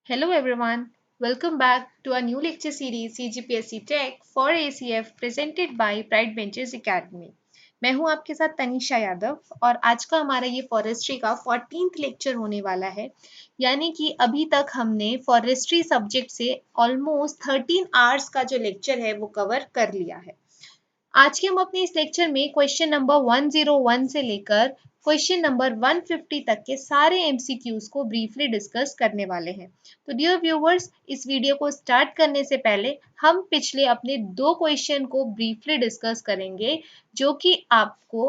Hello everyone, welcome back to our new lecture series CGPSC Tech for ACF presented by Pride Ventures Academy। मैं हूं आपके साथ तनिषा यादव और आज का हमारा ये फॉरेस्ट्री का 14th लेक्चर होने वाला है। यानी कि अभी तक हमने फॉरेस्ट्री सब्जेक्ट से ऑलमोस्ट 13 आवर्स का जो लेक्चर है वो कवर कर लिया है। आज के हम अपने इस लेक्चर में क्वेश्चन नंबर 101 से लेकर क्वेश्चन नंबर 150 तक के सारे एमसीक्यूज को ब्रीफली डिस्कस करने वाले हैं। तो डियर व्यूअर्स, इस वीडियो को स्टार्ट करने से पहले हम पिछले अपने दो क्वेश्चन को ब्रीफली डिस्कस करेंगे जो कि आपको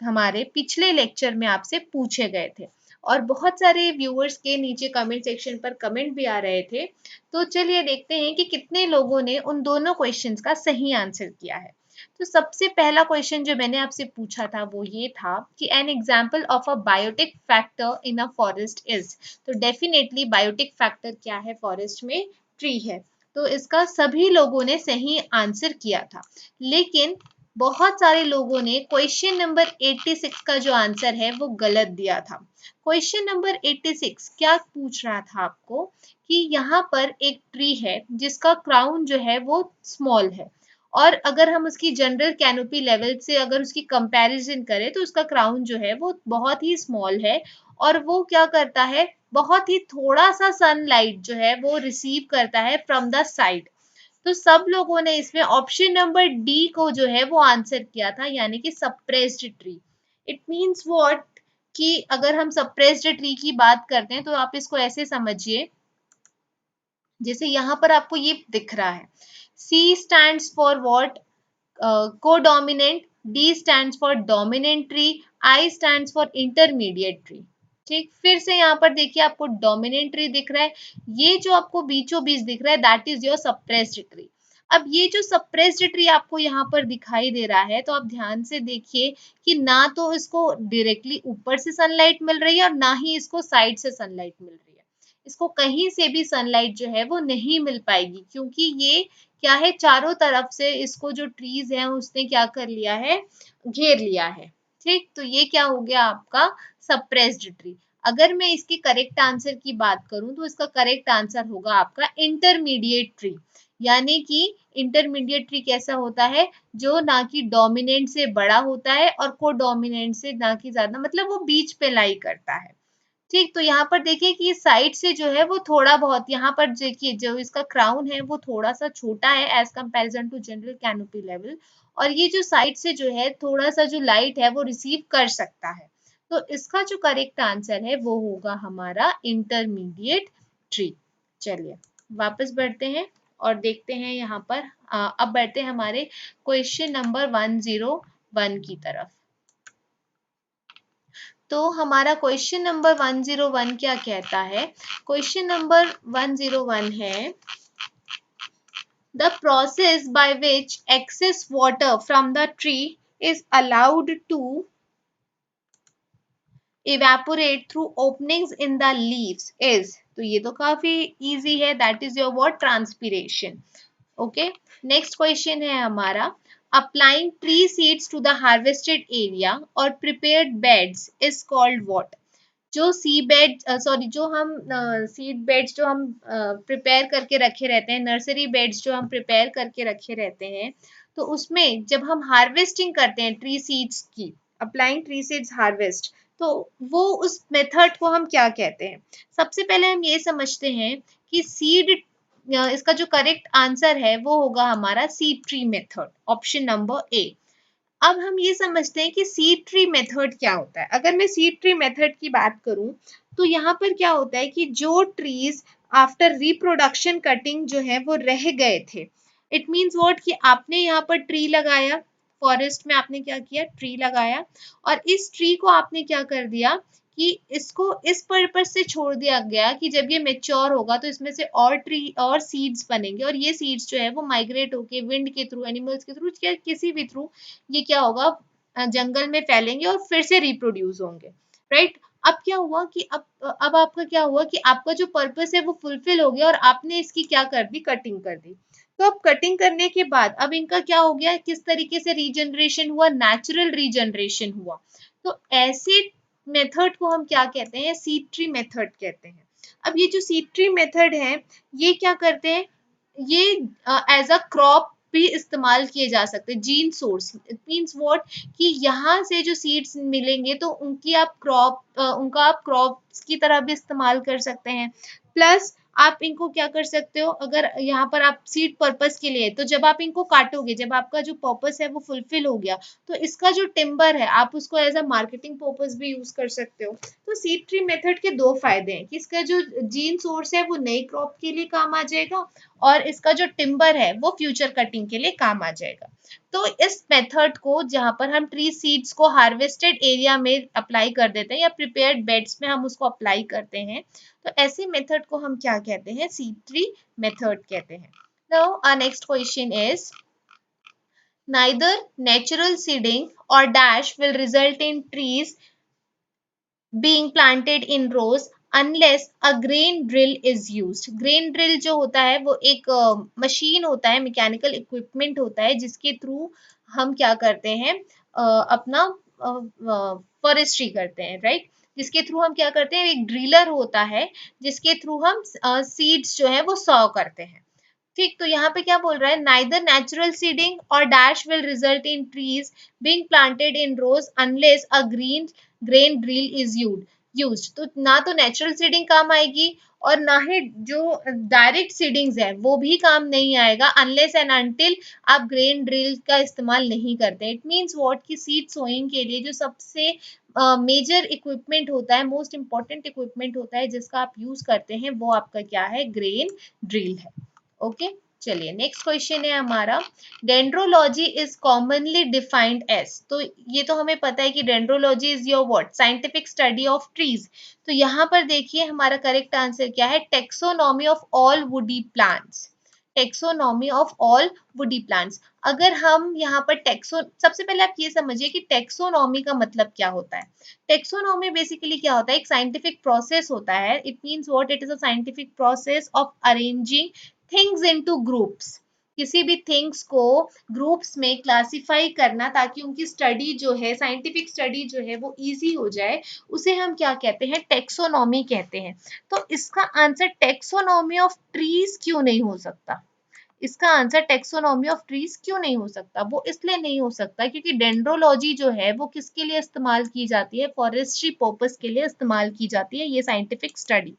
हमारे पिछले लेक्चर में आपसे पूछे गए थे और बहुत सारे व्यूअर्स के नीचे कमेंट सेक्शन पर कमेंट भी आ रहे थे। तो चलिए देखते हैं कि कितने लोगों ने उन दोनों क्वेश्चंस का सही आंसर किया है। तो सबसे पहला क्वेश्चन जो मैंने आपसे पूछा था वो ये था कि an example of a biotic factor in a forest is. तो डेफिनेटली बायोटिक फैक्टर क्या है फॉरेस्ट में? ट्री है। तो इसका सभी लोगों ने सही आंसर किया था, लेकिन बहुत सारे लोगों ने क्वेश्चन नंबर 86 का जो आंसर है वो गलत दिया था। क्वेश्चन नंबर 86 क्या पूछ रहा था आपको कि यहाँ पर एक ट्री है जिसका क्राउन जो है वो स्मॉल है और अगर हम उसकी जनरल कैनोपी लेवल से अगर उसकी कंपैरिजन करें तो उसका क्राउन जो है वो बहुत ही स्मॉल है और वो क्या करता है, बहुत ही थोड़ा सा सनलाइट जो है वो रिसीव करता है फ्रॉम द साइड। तो सब लोगों ने इसमें ऑप्शन नंबर डी को जो है वो आंसर किया था, यानी कि suppressed tree. It means what कि अगर हम सप्रेस्ड ट्री की बात करते हैं तो आप इसको ऐसे समझिए, जैसे यहाँ पर आपको ये दिख रहा है, C stands for what? Co-dominant, D stands for dominant tree, I stands for intermediate tree। ठीक, फिर से यहाँ पर देखिए आपको डोमिनेंट ट्री दिख रहा है, ये जो आपको बीचों बीच दिख रहा है that is your suppressed tree. अब ये जो सप्रेस्ड ट्री आपको यहाँ पर दिखाई दे रहा है तो आप ध्यान से देखिए कि ना तो इसको डायरेक्टली ऊपर से सनलाइट मिल रही है और ना ही इसको साइड से सनलाइट मिल रही है। इसको कहीं से भी सनलाइट जो है वो नहीं मिल पाएगी क्योंकि ये क्या है, चारों तरफ से इसको जो ट्रीज है उसने क्या कर लिया है, घेर लिया है। ठीक, तो ये क्या हो गया आपका सप्रेस्ड ट्री। अगर मैं इसके करेक्ट आंसर की बात करूं तो इसका करेक्ट आंसर होगा आपका इंटरमीडिएट ट्री। यानी कि इंटरमीडिएट ट्री कैसा होता है, जो ना कि डोमिनेंट से बड़ा होता है और को डोमिनेंट से ना कि ज्यादा, मतलब वो बीच पे लाई करता है। ठीक, तो यहाँ पर देखिए कि साइड से जो है वो थोड़ा बहुत, यहाँ पर देखिए जो इसका क्राउन है वो थोड़ा सा छोटा है as comparison to general canopy level, और ये जो साइड से जो है थोड़ा सा जो लाइट है वो रिसीव कर सकता है। तो इसका जो करेक्ट आंसर है वो होगा हमारा इंटरमीडिएट ट्री। चलिए वापस बढ़ते हैं और देखते हैं यहाँ पर अब बढ़ते हैं हमारे क्वेश्चन नंबर 101 की तरफ। तो हमारा क्वेश्चन नंबर 101 क्या कहता है? क्वेश्चन नंबर 101 है, the process by which excess water from the tree is allowed to evaporate through openings in the leaves is। तो ये तो काफी इजी है, that is your word transpiration. Okay, next question है हमारा, applying tree seeds to the harvested area और prepared beds is called what? जो seed bed sorry जो हम सीड बेड्स जो हम प्रिपेयर करके रखे रहते हैं, नर्सरी बेड्स जो हम प्रिपेयर करके रखे रहते हैं, तो उसमें जब हम हार्वेस्टिंग करते हैं ट्री सीड्स की, अप्लाइंग ट्री सीड्स हार्वेस्ट, तो वो उस मेथड को हम क्या कहते हैं? सबसे पहले हम ये समझते हैं कि सीड, इसका जो करेक्ट आंसर है वो होगा हमारा seed tree method, option number ए। अब हम ये समझते हैं कि सीड ट्री मेथड क्या होता है। अगर मैं सीड ट्री मेथड की बात करूं तो यहाँ पर क्या होता है कि जो ट्रीज आफ्टर रिप्रोडक्शन कटिंग जो है वो रह गए थे, इट मीन्स व्हाट कि आपने यहाँ पर ट्री लगाया, फॉरेस्ट में आपने क्या किया, ट्री लगाया, और इस ट्री को आपने क्या कर दिया कि इसको इस पर्पज से छोड़ दिया गया कि जब ये मेच्योर होगा तो इसमें से और ट्री और सीड्स बनेंगे और ये सीड्स जो है वो माइग्रेट होके विंड के थ्रू, एनिमल्स के थ्रू या किसी भी थ्रू ये क्या होगा, जंगल में फैलेंगे और फिर से रिप्रोड्यूस होंगे। राइट, अब क्या हुआ कि अब आपका क्या हुआ कि आपका जो पर्पस है वो फुलफिल हो गया और आपने इसकी क्या कर दी, कटिंग कर दी। तो अब कटिंग करने के बाद अब इनका क्या हो गया, किस तरीके से रीजनरेशन हुआ, नेचुरल रीजनरेशन हुआ। तो ऐसे मेथड को हम क्या कहते हैं, सीड ट्री मेथड कहते हैं। अब ये जो सीड ट्री मेथड है, ये क्या करते हैं, ये एज अ क्रॉप भी इस्तेमाल किए जा सकते हैं। जीन सोर्स मीन्स व्हाट, कि यहाँ से जो सीड्स मिलेंगे तो उनकी आप उनका आप क्रॉप्स की तरह भी इस्तेमाल कर सकते हैं। प्लस आप इनको क्या कर सकते हो, अगर यहाँ पर आप सीड पर्पस के लिए, तो जब आप इनको काटोगे, जब आपका जो पर्पस है वो फुलफिल हो गया, तो इसका जो टिम्बर है आप उसको एज अ मार्केटिंग पर्पस भी यूज कर सकते हो। तो सीड ट्री मेथड के दो फायदे हैं कि इसका जो जीन सोर्स है वो नई क्रॉप के लिए काम आ जाएगा, और इसका जो टिम्बर है वो फ्यूचर कटिंग के लिए काम आ जाएगा। तो इस मेथड को जहां पर हम ट्री सीड्स को हार्वेस्टेड एरिया में अप्लाई कर देते हैं या प्रिपेयर्ड बेड्स में हम उसको अप्लाई करते हैं, तो ऐसी मेथड को हम क्या कहते हैं, सीड ट्री मेथड कहते हैं। Now our next question is, neither natural seeding or dash will result in trees being planted in rows unless a grain drill is used. Grain drill जो होता है वो एक मशीन होता है, मैकेनिकल इक्विपमेंट होता है, जिसके थ्रू हम क्या करते हैं, अपना फॉरेस्ट्री करते हैं, राइट। जिसके थ्रू हम क्या करते हैं, एक ड्रिलर होता है जिसके थ्रू हम सीड्स जो है वो सॉ करते हैं। ठीक, तो यहाँ पे क्या बोल रहा है, नाइदर नेचुरल सीडिंग और dash will result in trees being planted in rows unless a grain drill is used. तो ना तो नेचुरल सीडिंग काम आएगी और ना ही जो डायरेक्ट सीडिंग्स है वो भी काम नहीं आएगा, अनलेस एंड अनटिल आप ग्रेन ड्रिल का इस्तेमाल नहीं करते। इट मीन्स व्हाट, की सीड सोइंग के लिए जो सबसे मेजर इक्विपमेंट होता है, मोस्ट इंपॉर्टेंट इक्विपमेंट होता है जिसका आप यूज करते हैं, वो आपका क्या है, ग्रेन ड्रिल है। ओके, चलिए नेक्स्ट क्वेश्चन है हमारा, dendrology is commonly defined as. तो ये तो हमें पता है कि dendrology is your what, scientific study of trees. तो यहाँ पर देखिए हमारा करेक्ट आंसर क्या है, taxonomy of all woody plants. Taxonomy of all woody plants. अगर हम यहाँ पर सबसे पहले आप ये समझिए कि टेक्सोनॉमी का मतलब क्या होता है। टेक्सोनॉमी बेसिकली क्या होता है, एक साइंटिफिक प्रोसेस होता है। It means what, it is a scientific process of arranging things into groups. किसी भी थिंग्स को ग्रुप्स में क्लासिफाई करना ताकि उनकी स्टडी जो है, साइंटिफिक स्टडी जो है वो इजी हो जाए, उसे हम क्या कहते हैं, टेक्सोनॉमी कहते हैं। तो इसका आंसर टेक्सोनॉमी ऑफ ट्रीज क्यों नहीं हो सकता, इसका आंसर टेक्सोनॉमी ऑफ ट्रीज क्यों नहीं हो सकता, वो इसलिए नहीं हो सकता क्योंकि डेंड्रोलॉजी जो है वो किसके लिए इस्तेमाल की जाती है, फॉरेस्ट्री पर्पस के लिए इस्तेमाल की जाती है, ये साइंटिफिक स्टडी,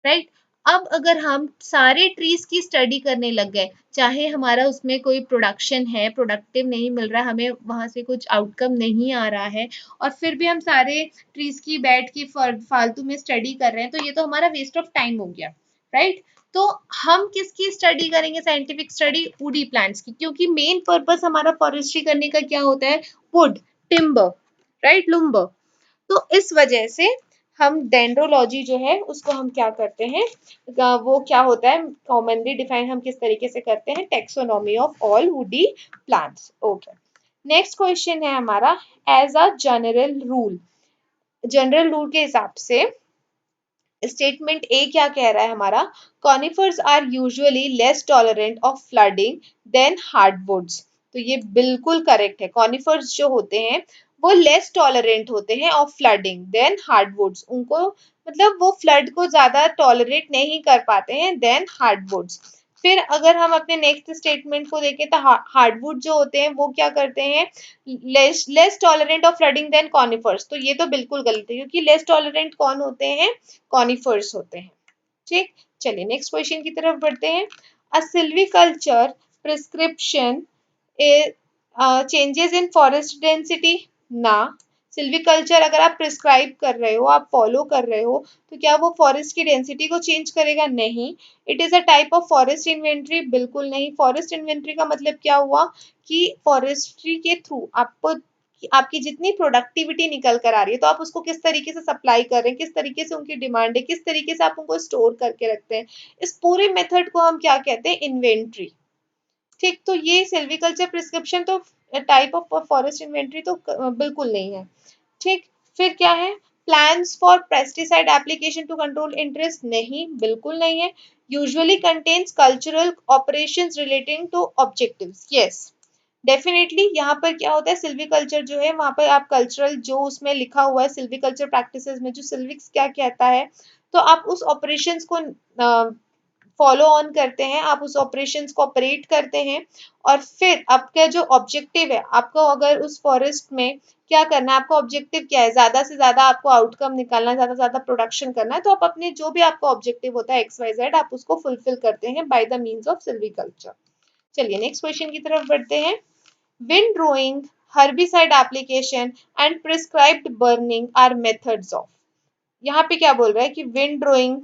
राइट। अब अगर हम सारे ट्रीज की स्टडी करने लग गए, चाहे हमारा उसमें कोई प्रोडक्शन है, प्रोडक्टिव नहीं मिल रहा है, हमें वहां से कुछ आउटकम नहीं आ रहा है, और फिर भी हम सारे ट्रीज की बैठ की फालतू में स्टडी कर रहे हैं, तो ये तो हमारा वेस्ट ऑफ टाइम हो गया, राइट। तो हम किसकी स्टडी करेंगे, साइंटिफिक स्टडी वुडी प्लांट्स की, क्योंकि मेन पर्पस हमारा फॉरेस्ट्री करने का क्या होता है, वुड, टिम्बर, राइट, लुम्बर। तो इस वजह से हम डेंड्रोलॉजी जो है उसको हम क्या करते हैं, वो क्या होता है, कॉमनली डिफाइन हम किस तरीके से करते हैं, taxonomy of all woody plants. Okay, next question है हमारा, एज अ जनरल रूल के हिसाब से स्टेटमेंट ए क्या कह रहा है हमारा, conifers are usually less tolerant of flooding than hardwoods. तो ये बिल्कुल करेक्ट है, कॉनिफर्स जो होते हैं वो लेस टॉलरेंट होते हैं ऑफ फ्लडिंग देन हार्डवुड्स, उनको मतलब वो फ्लड को ज्यादा टॉलरेट नहीं कर पाते हैं देन हार्डवुड्स। फिर अगर हम अपने नेक्स्ट स्टेटमेंट को देखें तो हार्डवुड जो होते हैं वो क्या करते हैं, less tolerant of flooding than conifers. तो ये तो बिल्कुल गलत है क्योंकि लेस टॉलरेंट कौन होते हैं, कॉनिफर्स होते हैं। ठीक, चलिए नेक्स्ट क्वेश्चन की तरफ बढ़ते हैं। A silviculture prescription changes in forest density, ना। सिल्वीकल्चर अगर आप प्रिस्क्राइब कर रहे हो, आप फॉलो कर रहे हो, तो क्या वो फॉरेस्ट की डेंसिटी को चेंज करेगा, नहीं। It is a type of forest inventory, बिल्कुल नहीं। फॉरेस्ट इन्वेंट्री का मतलब क्या हुआ कि फॉरेस्ट्री के थ्रू आपको आपकी जितनी प्रोडक्टिविटी निकल कर आ रही है, तो आप उसको किस तरीके से सप्लाई कर रहे हैं, किस तरीके से उनकी डिमांड है, किस तरीके से आप उनको स्टोर करके रखते हैं, इस पूरे मेथड को हम क्या कहते हैं, इन्वेंट्री। ठीक, तो ये सिल्वीकल्चर प्रिस्क्रिप्शन तो टाइप ऑफ फॉरेस्ट इन्वेंट्री तो बिल्कुल नहीं है। ठीक, फिर क्या है, plans for pesticide application to control interest, नहीं, बिल्कुल नहीं है। Usually contains cultural operations relating to objectives, yes definitely. यहाँ पर क्या होता है, सिल्वीकल्चर जो है वहां पर आप कल्चरल जो उसमें लिखा हुआ है सिल्वीकल्चर प्रैक्टिसेस में, जो सिल्विक्स क्या कहता है, तो आप उस ऑपरेशंस को फॉलो ऑन करते हैं, आप उस ऑपरेशंस को ऑपरेट करते हैं और फिर आपका जो ऑब्जेक्टिव है, आपको अगर उस फॉरेस्ट में क्या करना है, आपका ऑब्जेक्टिव क्या है, ज्यादा से ज्यादा आपको आउटकम निकालना है, ज्यादा से ज्यादा प्रोडक्शन करना है, तो आप अपने जो भी आपका ऑब्जेक्टिव होता है XYZ आप उसको फुलफिल करते हैं by the means of silviculture. चलिए नेक्स्ट क्वेश्चन की तरफ बढ़ते हैं। Wind rowing, herbicide application and prescribed burning are methods of. यहाँ पे क्या बोल रहा है कि विंड रोइंग,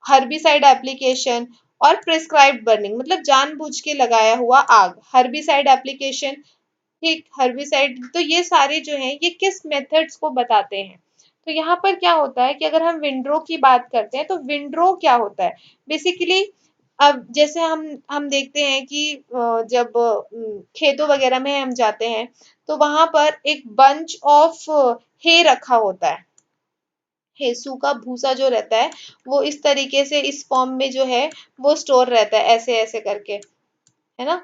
हर्बिसाइड एप्लीकेशन और प्रिस्क्राइब्ड बर्निंग मतलब जानबूझ के लगाया हुआ आग, हर्बिसाइड एप्लीकेशन, ठीक, हर्बिसाइड, तो ये सारे जो हैं ये किस मेथड्स को बताते हैं। तो यहाँ पर क्या होता है कि अगर हम विंड्रो की बात करते हैं तो विंड्रो क्या होता है बेसिकली। अब जैसे हम देखते हैं कि जब खेतों वगैरह में हम जाते हैं तो वहां पर एक बंच ऑफ हे रखा होता है, है सूखा भूसा जो रहता है वो इस तरीके से इस फॉर्म में जो है वो स्टोर रहता है ऐसे ऐसे करके, है ना,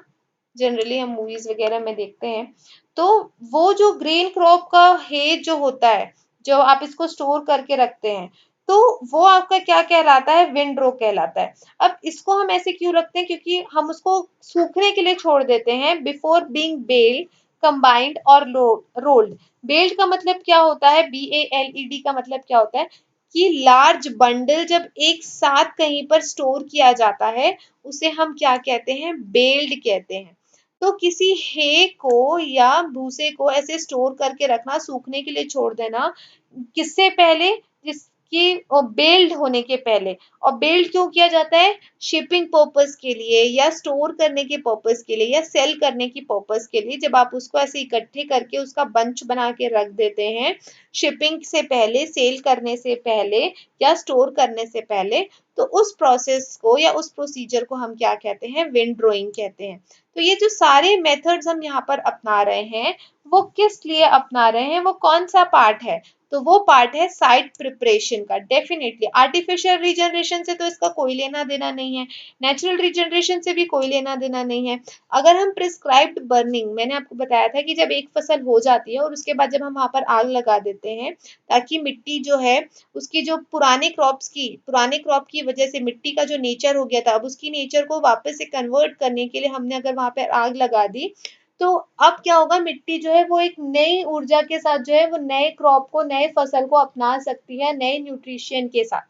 जनरली हम मूवीज वगैरह में देखते हैं। तो वो जो ग्रेन क्रॉप का हेज जो होता है, जो आप इसको स्टोर करके रखते हैं, तो वो आपका क्या कहलाता है, विंड रो कहलाता है। अब इसको हम ऐसे क्यों रखते हैं, क्योंकि हम उसको सूखने के लिए छोड़ देते हैं बिफोर बीइंग बेल्ड, कंबाइंड और रोल्ड। बेल्ड का मतलब क्या होता है, BALED का मतलब क्या होता है कि लार्ज बंडल जब एक साथ कहीं पर स्टोर किया जाता है उसे हम क्या कहते हैं, बेल्ड कहते हैं। तो किसी हे को या भूसे को ऐसे स्टोर करके रखना, सूखने के लिए छोड़ देना, किससे पहले, जिसकी बेल्ड होने के पहले। और बेल्ड क्यों किया जाता है, शिपिंग पर्पस के लिए या स्टोर करने के पर्पस के लिए या सेल करने की पर्पस के लिए। जब आप उसको ऐसे इकट्ठे करके उसका बंच बना के रख देते हैं शिपिंग से पहले, सेल करने से पहले या स्टोर करने से पहले, तो उस प्रोसेस को या उस प्रोसीजर को हम क्या कहते हैं, विंड ड्रोइंग कहते हैं। तो ये जो सारे मेथड्स हम यहाँ पर अपना रहे हैं वो किस लिए अपना रहे हैं, वो कौन सा पार्ट है, तो वो पार्ट है साइट प्रिपरेशन का। डेफिनेटली आर्टिफिशियल रीजनरेशन से तो इसका कोई लेना देना नहीं है, नेचुरल रीजनरेशन से भी कोई लेना देना नहीं है। अगर हम प्रिस्क्राइब्ड बर्निंग, मैंने आपको बताया था कि जब एक फसल हो जाती है और उसके बाद जब हम वहां पर आग लगा देते हैं ताकि मिट्टी जो है उसकी जो पुराने क्रॉप की वजह से मिट्टी का जो नेचर हो गया था, अब उसकी नेचर को वापस से कन्वर्ट करने के लिए हमने अगर वहां पर आग लगा दी, तो अब क्या होगा, मिट्टी जो है वो एक नई ऊर्जा के साथ जो है वो नए क्रॉप को, नए फसल को अपना सकती है नए न्यूट्रिशन के साथ,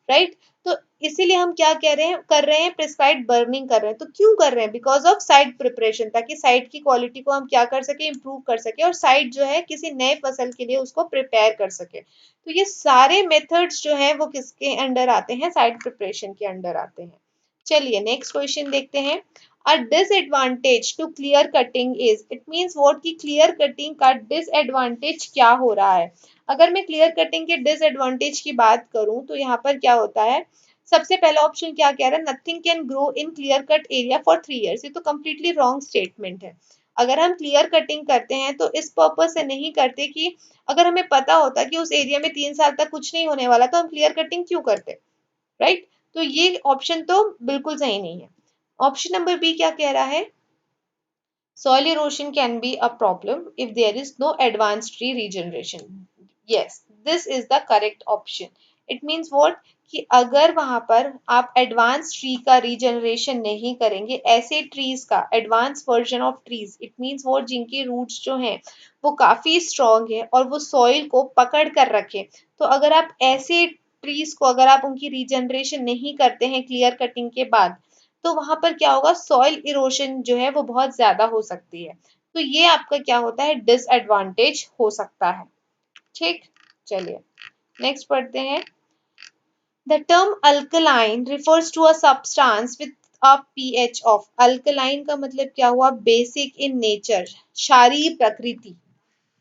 राइट। तो इसीलिए हम क्या कह रहे हैं, कर रहे हैं, प्रिस्क्राइब्ड बर्निंग कर रहे हैं। तो क्यों कर रहे हैं, बिकॉज ऑफ साइड प्रिपरेशन, ताकि साइड की क्वालिटी को हम क्या कर सके, इंप्रूव कर सके और साइड जो है किसी नए फसल के लिए उसको प्रिपेयर कर सके। तो ये सारे मेथड्स जो है वो किसके अंडर आते हैं, साइड प्रिपरेशन के अंडर आते हैं। चलिए नेक्स्ट क्वेश्चन देखते हैं। A disadvantage to clear cutting is, it means what कि clear cutting का disadvantage क्या हो रहा है। अगर मैं clear cutting के disadvantage की बात करूं तो यहाँ पर क्या होता है, सबसे पहला ऑप्शन क्या कह रहा है, nothing can grow in clear cut area for 3 years। ये तो completely wrong statement है। अगर हम क्लियर कटिंग करते हैं तो इस पर्पज से नहीं करते कि अगर हमें पता होता कि उस एरिया में 3 साल तक कुछ नहीं होने वाला तो हम क्लियर कटिंग क्यों करते, राइट। तो ये ऑप्शन तो बिल्कुल सही नहीं है। ऑप्शन नंबर बी क्या कह रहा है, soil erosion can be a problem if there is no advanced tree regeneration. Yes, this is the correct option. It means what कि अगर वहां पर आप एडवांस ट्री का रीजनरेशन नहीं करेंगे, ऐसे ट्रीज का advance version of trees, it means वो जिनके रूट्स जो हैं वो काफी स्ट्रॉन्ग है और वो सॉइल को पकड़ कर रखे, तो अगर आप ऐसे ट्रीज को अगर आप उनकी रीजनरेशन नहीं करते हैं क्लियर कटिंग के बाद, तो वहां पर क्या होगा, सॉइल इरोशन जो है वो बहुत ज्यादा हो सकती है। तो ये आपका क्या होता है, डिसएडवांटेज हो सकता है, ठीक। चलिए नेक्स्ट पढ़ते हैं। The term alkaline refers to a substance with a pH of, alkaline का मतलब क्या हुआ, basic in nature, क्षारीय प्रकृति,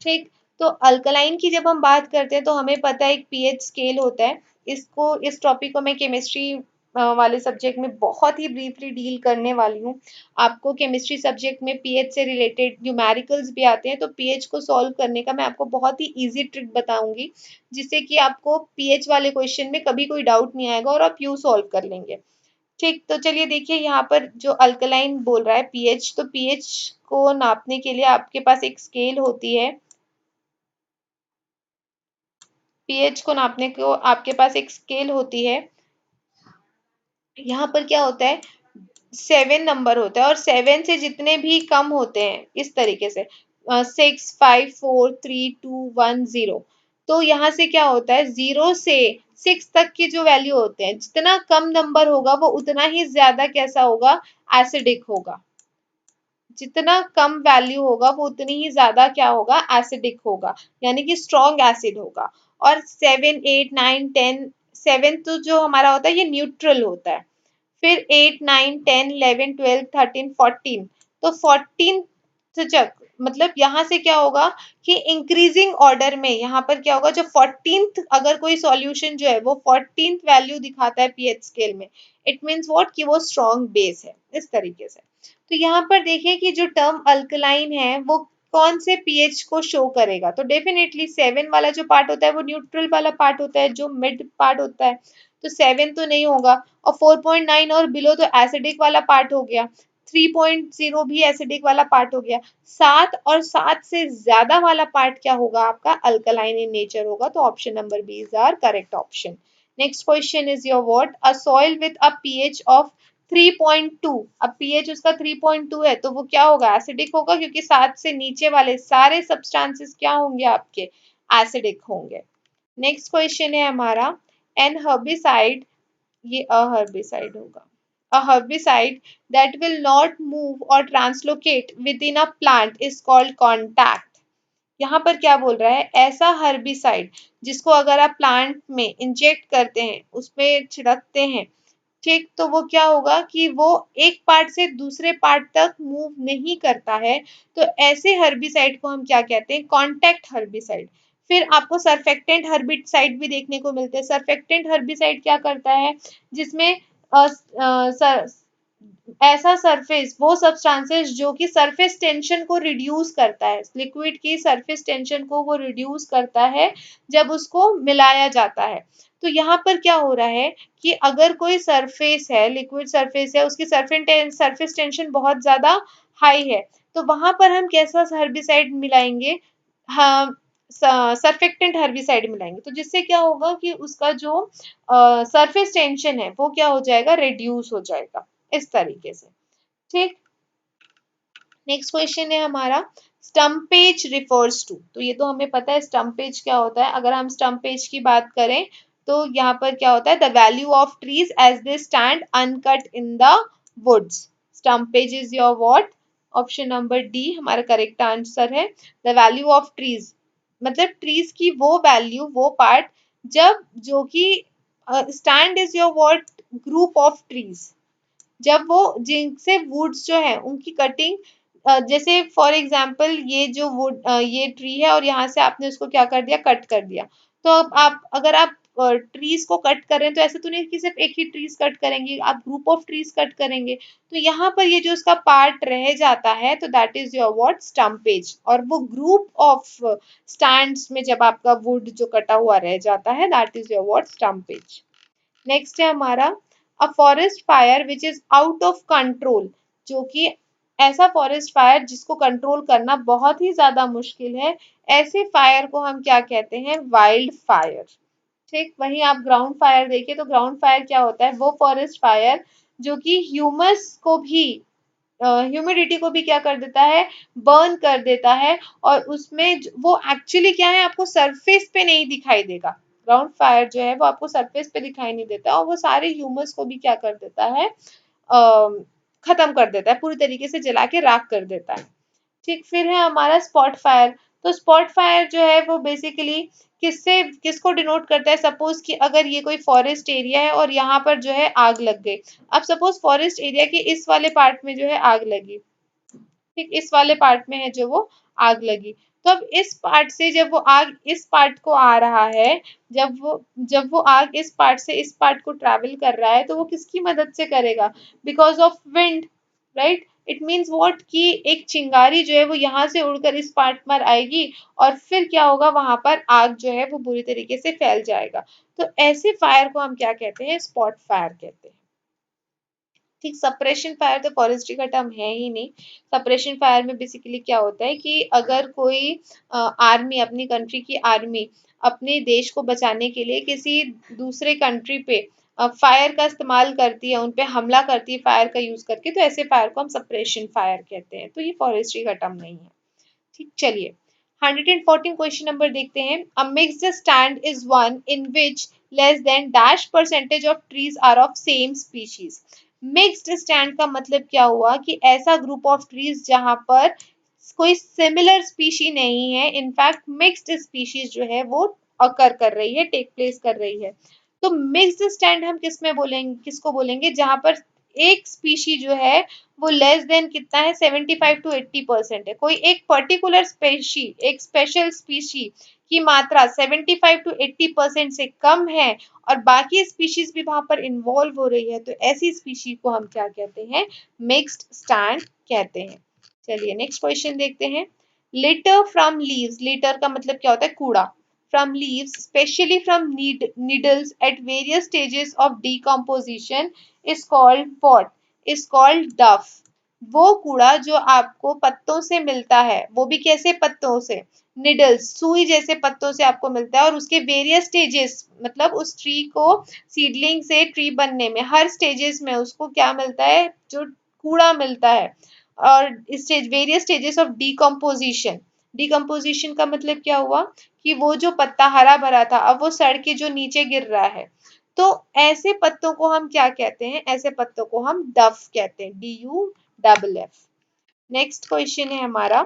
ठीक। तो अल्कलाइन की जब हम बात करते हैं तो हमें पता है एक पीएच स्केल होता है। इसको, इस टॉपिक को मैं केमिस्ट्री वाले सब्जेक्ट में बहुत ही ब्रीफली डील करने वाली हूँ। आपको केमिस्ट्री सब्जेक्ट में पीएच से रिलेटेड न्यूमेरिकल्स भी आते हैं, तो पीएच को सॉल्व करने का मैं आपको बहुत ही इजी ट्रिक बताऊंगी जिससे कि आपको पीएच वाले क्वेश्चन में कभी कोई डाउट नहीं आएगा और आप यू सॉल्व कर लेंगे, ठीक। तो चलिए देखिए यहाँ पर जो अल्कलाइन बोल रहा है पीएच, तो पीएच को नापने के लिए आपके पास एक स्केल होती है, पीएच को नापने को आपके पास एक स्केल होती है। यहाँ पर क्या होता है, 7 नंबर होता है और 7 से जितने भी कम होते हैं इस तरीके से 6, 5, 4, 3, 2, 1, 0, तो यहाँ से क्या होता है 0 से 6 तक के जो वैल्यू होते हैं, जितना कम नंबर होगा वो उतना ही ज्यादा कैसा होगा, एसिडिक होगा। जितना कम वैल्यू होगा वो उतनी ही ज्यादा क्या होगा, एसिडिक होगा, यानी कि स्ट्रॉन्ग एसिड होगा। और 7, 8, 9, 10, 7 तो जो हमारा होता है ये न्यूट्रल होता है। फिर 8, 9, 10, 11, 12, 13, 14, तो 14 तक मतलब यहाँ से क्या होगा कि इंक्रीजिंग ऑर्डर में यहाँ पर क्या होगा, जो 14th अगर कोई सॉल्यूशन जो है वो 14th वैल्यू दिखाता है पीएच स्केल में, इट मीन्स व्हाट कि वो स्ट्रॉन्ग बेस है, इस तरीके से। तो यहाँ पर देखिए कि जो टर्म अल्कलाइन है वो कौन से पीएच को शो करेगा, तो डेफिनेटली 7 वाला जो पार्ट होता है वो न्यूट्रल वाला पार्ट होता है, जो मिड पार्ट होता है, तो 7 तो नहीं होगा। और 4.9 और बिलो तो एसिडिक वाला पार्ट हो गया, 3.0 भी एसिडिक वाला पार्ट हो गया, 7 और 7 से ज्यादा वाला पार्ट क्या होगा आपका, अल्कलाइन इन नेचर होगा। तो option number B is our correct option. Next question is your what, a soil with a pH of 3.2, अब पीएच उसका 3.2 है तो वो क्या होगा, एसिडिक होगा, क्योंकि 7 से नीचे वाले सारे सब्सटेंसेस क्या होंगे आपके, एसिडिक होंगे। नेक्स्ट क्वेश्चन है हमारा, एन हर्बिसाइड, ये अ हर्बिसाइड होगा, a herbicide that will not move or translocate within a plant is called contact। यहाँ पर क्या बोल रहा है, ऐसा हर्बिसाइड जिसको अगर आप प्लांट में इंजेक्ट करते हैं, उसमें छिड़कते हैं, ठीक, तो वो क्या होगा कि वो एक पार्ट से दूसरे पार्ट तक मूव नहीं करता है, तो ऐसे हर्बिसाइड को हम क्या कहते हैं, कॉन्टैक्ट हर्बिसाइड। फिर आपको सरफेक्टेंट हर्बिसाइड भी देखने को मिलते हैं। सरफेक्टेंट हर्बिसाइड क्या करता है, जिसमें ऐसा सरफेस, वो सब्सटेंसेस जो कि सरफेस टेंशन को रिड्यूस करता है, लिक्विड की सरफेस टेंशन को वो रिड्यूस करता है जब उसको मिलाया जाता है। तो यहाँ पर क्या हो रहा है कि अगर कोई सरफेस है, लिक्विड सरफेस है, उसकी सरफेस टेंशन बहुत ज्यादा हाई है, तो वहां पर हम कैसा हर्बिसाइड मिलाएंगे, हाँ, सरफेक्टेंट हर्बिसाइड मिलाएंगे, तो जिससे क्या होगा कि उसका जो सरफेस टेंशन है वो क्या हो जाएगा, रिड्यूस हो जाएगा, इस तरीके से। ठीक, नेक्स्ट क्वेश्चन है हमारा, स्टम्पेज रिफर्स टू, तो ये तो हमें पता है स्टम्पेज क्या होता है। अगर हम स्टम्पेज की बात करें तो यहाँ पर क्या होता है, the value of trees as they stand uncut in the woods. Stumpage is your what, option number D हमारा करेक्ट आंसर है। द वैल्यू ऑफ ट्रीज मतलब ट्रीज की वो वैल्यू, वो पार्ट जब जो कि stand is your what, group of trees, जब वो जिनसे वुड्स जो है उनकी कटिंग, जैसे फॉर एग्जांपल ये जो वुड, ये ट्री है और यहाँ से आपने उसको क्या कर दिया, कट कर दिया, तो अब आप अगर आप ट्रीज को कट कर रहे हैं तो ऐसे तो नहीं कि सिर्फ एक ही ट्रीज कट करेंगे, आप ग्रुप ऑफ ट्रीज कट करेंगे, तो यहाँ पर ये जो उसका पार्ट रह जाता है तो दैट इज योर व्हाट, स्टम्पेज। और वो ग्रुप ऑफ स्टैंड्स में जब आपका वुड जो कटा हुआ रह जाता है, that is your what, stumpage. Next है हमारा, a forest fire which is out of control, जो कि ऐसा फॉरेस्ट फायर जिसको कंट्रोल करना बहुत ही ज्यादा मुश्किल है, ऐसे फायर को हम क्या कहते हैं, वाइल्ड फायर। ठीक, वहीं आप ग्राउंड फायर देखिए तो ग्राउंड फायर क्या होता है, वो फॉरेस्ट फायर जो कि ह्यूमस को भी, ह्यूमिडिटी को भी क्या कर देता है, बर्न कर देता है, और उसमें वो एक्चुअली क्या है, आपको सरफेस पे नहीं दिखाई देगा। ग्राउंड फायर जो है वो आपको सरफेस पे दिखाई नहीं देता और वो सारे ह्यूमस को भी क्या कर देता है, खत्म कर देता है, पूरी तरीके से जला के राख कर देता है। ठीक, फिर है हमारा स्पॉट फायर। तो स्पॉट फायर जो है वो बेसिकली किससे, किसको डिनोट करता है, सपोज कि अगर ये कोई फॉरेस्ट एरिया है और यहाँ पर जो है आग लग गई, अब सपोज फॉरेस्ट एरिया के इस वाले पार्ट में जो है आग लगी, ठीक, इस वाले पार्ट में है जो वो आग लगी, तो अब इस पार्ट से जब वो आग इस पार्ट को आ रहा है, जब वो आग इस पार्ट से इस पार्ट को ट्रैवल कर रहा है, तो वो किसकी मदद से करेगा, because of wind, right. It means what कि एक चिंगारी जो है वो यहाँ से उड़कर इस पार्ट पर आएगी और फिर क्या होगा, वहां पर आग जो है वो बुरी तरीके से फैल जाएगा। तो ऐसे फायर को हम क्या कहते हैं, स्पॉट फायर कहते हैं। ठीक, सप्रेशन फायर तो फॉरेस्ट्री का टर्म है ही नहीं। सप्रेशन फायर में बेसिकली क्या होता है कि अगर कोई आर्मी, अपनी कंट्री की आर्मी अपने देश को बचाने के लिए किसी दूसरे कंट्री पे फायर का इस्तेमाल करती है, उन पे हमला करती है फायर का यूज करके, तो ऐसे फायर को हम सप्रेशन फायर कहते हैं। तो ये फॉरेस्ट्री का टर्म नहीं है। ठीक, चलिए 114 क्वेश्चन नंबर देखते हैं। A mixed stand is one in which less than dash percentage of trees are of same species. Mixed stand का मतलब क्या हुआ कि ऐसा ग्रुप ऑफ ट्रीज जहां पर कोई सिमिलर स्पीशी नहीं है, इनफैक्ट मिक्स्ड स्पीशीज जो है वो अकर कर रही है, टेक प्लेस कर रही है। तो मिक्स्ड स्टैंड हम किस में बोलेंगे, किसको बोलेंगे, जहां पर एक स्पीशी जो है वो लेस देन कितना है, 75 to 80% है। कोई एक पर्टिकुलर स्पेशी, एक स्पेशल स्पीशी की मात्रा 75 to 80% से कम है और बाकी स्पीशीज भी वहां पर इन्वॉल्व हो रही है, तो ऐसी स्पीशी को हम क्या कहते हैं, मिक्स्ड स्टैंड कहते हैं। चलिए नेक्स्ट क्वेश्चन देखते हैं। लिटर फ्रॉम लीव्स, लिटर का मतलब क्या होता है, कूड़ा। From leaves specially from needles at various stages of decomposition is called what, is called डफ। वो कूड़ा जो आपको पत्तों से मिलता है, वो भी कैसे पत्तों से, निडल्स, सुई जैसे पत्तों से आपको मिलता है, और उसके वेरियस स्टेजेस मतलब उस ट्री को सीडलिंग से ट्री बनने में हर स्टेजेस में उसको क्या मिलता है, जो कूड़ा मिलता है। और stage, various stages of decomposition, decomposition का मतलब क्या हुआ कि वो जो पत्ता हरा भरा था अब वो सड़ के जो नीचे गिर रहा है, तो ऐसे पत्तों को हम क्या कहते हैं, ऐसे पत्तों को हम डफ कहते हैं, DUFF। नेक्स्ट क्वेश्चन है हमारा,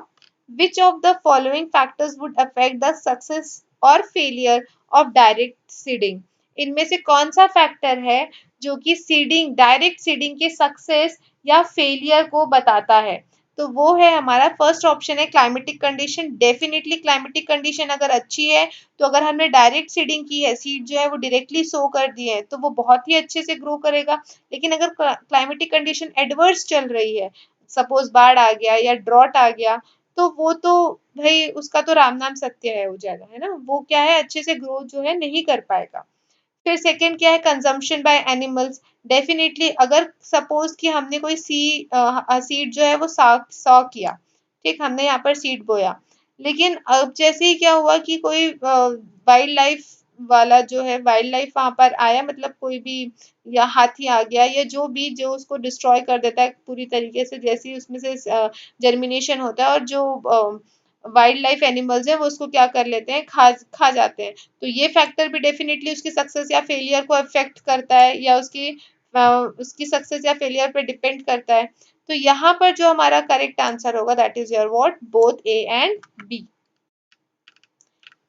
which of the following factors would affect the success और फेलियर ऑफ डायरेक्ट सीडिंग। इनमें से कौन सा फैक्टर है जो कि सीडिंग, डायरेक्ट सीडिंग के सक्सेस या फेलियर को बताता है। तो वो है हमारा फर्स्ट ऑप्शन है climatic condition. Definitely climatic condition अगर अच्छी है तो अगर हमने डायरेक्ट सीडिंग की है, सीड जो है वो डायरेक्टली सो कर दी है, तो वो बहुत ही अच्छे से ग्रो करेगा। लेकिन अगर क्लाइमेटिक कंडीशन एडवर्स चल रही है, सपोज बाढ़ आ गया या ड्रॉट आ गया, तो वो तो भाई उसका तो राम नाम सत्य है हो जाएगा, है ना, वो क्या है अच्छे से ग्रो जो है नहीं कर पाएगा। फिर सेकंड क्या है, कंजम्पशन बाय एनिमल्स। डेफिनेटली अगर सपोज कि हमने कोई सीड जो है वो सॉ किया, ठीक, हमने यहाँ पर सीड बोया, लेकिन अब जैसे ही क्या हुआ कि कोई वाइल्ड लाइफ वाला जो है, वाइल्ड लाइफ वहां पर आया, मतलब कोई भी या हाथी आ गया या जो भी, जो उसको डिस्ट्रॉय कर देता है पूरी तरीके से, जैसे ही उसमें से जर्मिनेशन होता है, और जो वाइल्ड लाइफ एनिमल्स है वो उसको क्या कर लेते हैं, खा खा जाते हैं। तो ये फैक्टर भी डेफिनेटली उसकी सक्सेस या फेलियर को अफेक्ट करता है, या उसकी सक्सेस या फेलियर पे डिपेंड करता है। तो यहाँ पर जो हमारा करेक्ट आंसर होगा that is your what, both A and B.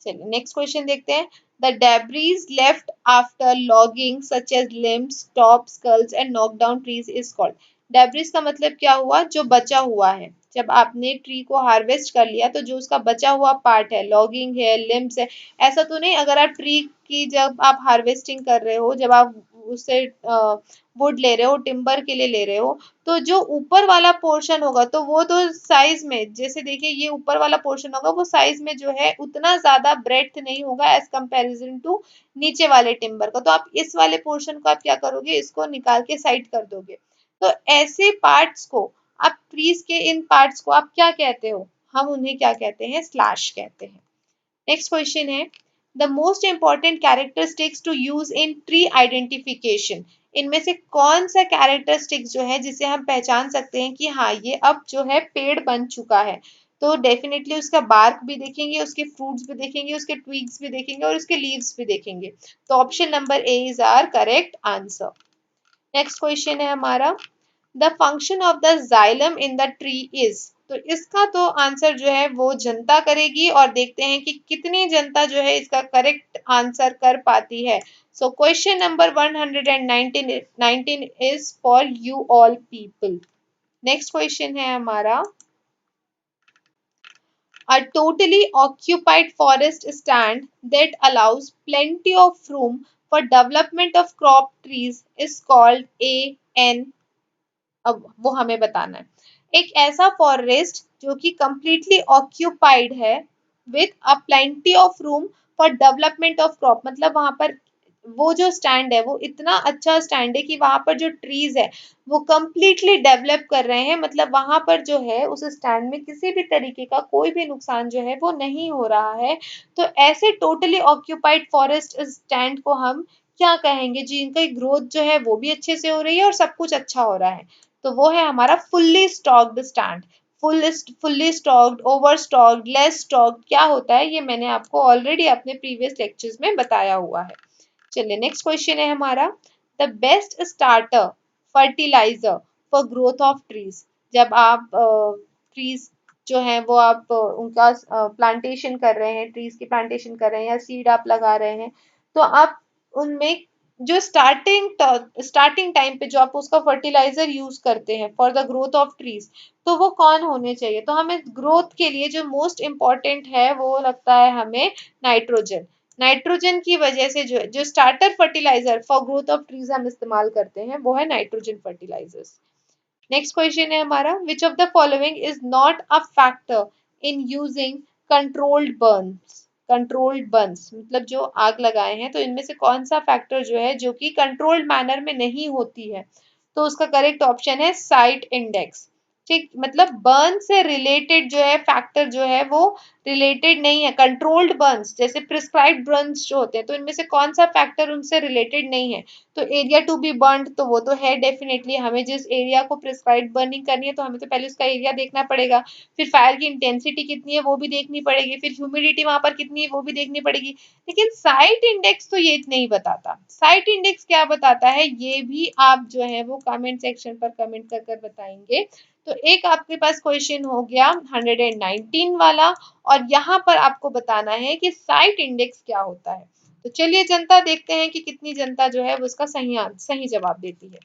चलिए नेक्स्ट क्वेश्चन देखते हैं। The debris left after logging such as limbs, tops, skulls and knock down trees is called. Debris का मतलब क्या हुआ, जो बचा हुआ है। जब आपने ट्री को हार्वेस्ट कर लिया तो जो उसका बचा हुआ पार्ट है, लॉगिंग है, लिम्स है, ऐसा तो नहीं अगर आप ट्री की जब आप हार्वेस्टिंग कर रहे हो, जब आप उससे वुड ले रहे हो, टिम्बर के लिए ले रहे हो, तो जो ऊपर वाला पोर्शन होगा तो वो तो साइज में, जैसे देखिए ये ऊपर वाला पोर्शन होगा वो साइज में जो है उतना ज्यादा ब्रेड्थ नहीं होगा एज कंपैरिजन टू नीचे वाले टिम्बर का। तो आप इस वाले पोर्शन को आप क्या करोगे, इसको निकाल के साइड कर दोगे। तो ऐसे पार्ट्स को, आप ट्रीज के इन पार्ट्स को आप क्या कहते हो, हम उन्हें क्या कहते हैं, स्लैश कहते हैं। नेक्स्ट क्वेश्चन है, the most important characteristics to use in tree identification. इनमें से कौन सा कैरेक्टरिस्टिक्स जो है जिसे हम पहचान सकते हैं कि हाँ ये अब जो है पेड़ बन चुका है। तो डेफिनेटली उसका बार्क भी देखेंगे, उसके फ्रूट्स भी देखेंगे, उसके ट्विग्स भी देखेंगे और उसके लीव्स भी देखेंगे। तो option number A is our correct answer. Next question है हमारा, the function of the xylem in the tree is. तो इसका तो आंसर जो है वो जनता करेगी, और देखते हैं कि कितनी जनता जो है इसका करेक्ट आंसर कर पाती है। So question number 119 is for you all people. Next question है हमारा, a totally occupied forest stand that allows plenty of room for development of crop trees is called a an। अब वो हमें बताना है। एक ऐसा फॉरेस्ट जो कि कंप्लीटली ऑक्यूपाइड है with a plenty of room for development of crop, मतलब वहां पर वो जो स्टैंड है वो इतना अच्छा स्टैंड है कि वहां पर जो ट्रीज है वो कंप्लीटली डेवलप कर रहे हैं, मतलब वहां पर जो है उस स्टैंड में किसी भी तरीके का कोई भी नुकसान जो है वो नहीं हो रहा है। तो ऐसे टोटली ऑक्यूपाइड फॉरेस्ट स्टैंड को हम क्या कहेंगे जी, इनका ग्रोथ जो है वो भी अच्छे से हो रही है और सब कुछ अच्छा हो रहा है। तो वो है हमारा fully stocked stand. Fully stocked, over stocked, less stocked क्या होता है ये मैंने आपको ऑलरेडी अपने प्रीवियस लेक्चर्स में बताया हुआ है। चलिए नेक्स्ट क्वेश्चन है हमारा, the best starter fertiliser for growth of trees. जब आप ट्रीज जो है वो आप उनका प्लांटेशन कर रहे हैं, ट्रीज की प्लांटेशन कर रहे हैं या सीड आप लगा रहे हैं, तो आप उनमें जो स्टार्टिंग टाइम पे जो आप उसका फर्टिलाइजर यूज करते हैं for the growth of trees, तो वो कौन होने चाहिए? तो हमें ग्रोथ के लिए जो मोस्ट इम्पॉर्टेंट है वो लगता है हमें नाइट्रोजन। नाइट्रोजन की वजह से जो starter fertiliser for growth of trees हम इस्तेमाल करते हैं वो है नाइट्रोजन फर्टिलाइजर्स। नेक्स्ट क्वेश्चन है हमारा, which of the following is not a factor in using controlled Burns. Controlled Burns मतलब जो आग लगाए हैं, तो इनमें से कौन सा फैक्टर जो है जो कि कंट्रोल्ड मैनर में नहीं होती है? तो उसका करेक्ट ऑप्शन है साइट इंडेक्स। ठीक, मतलब बर्न से रिलेटेड जो है फैक्टर जो है वो रिलेटेड नहीं है। कंट्रोल्ड बर्न्स जैसे प्रिस्क्राइब्ड बर्न्स जो होते हैं, तो इनमें से कौन सा फैक्टर उनसे रिलेटेड नहीं है? तो एरिया टू बी बर्न्ड तो वो तो है डेफिनेटली, हमें जिस एरिया को प्रिस्क्राइब बर्निंग करनी है तो हमें तो पहले उसका एरिया देखना पड़ेगा, फिर फायर की इंटेंसिटी कितनी है वो भी देखनी पड़ेगी, फिर ह्यूमिडिटी वहां पर कितनी है वो भी देखनी पड़ेगी। लेकिन साइट इंडेक्स तो ये नहीं बताता। साइट इंडेक्स क्या बताता है ये भी आप जो है वो कमेंट सेक्शन पर कमेंट कर कर बताएंगे। तो एक आपके पास क्वेश्चन हो गया 119 वाला, और यहाँ पर आपको बताना है कि साइट इंडेक्स क्या होता है। तो चलिए जनता देखते हैं कि कितनी जनता जो है वो उसका सही जवाब देती है।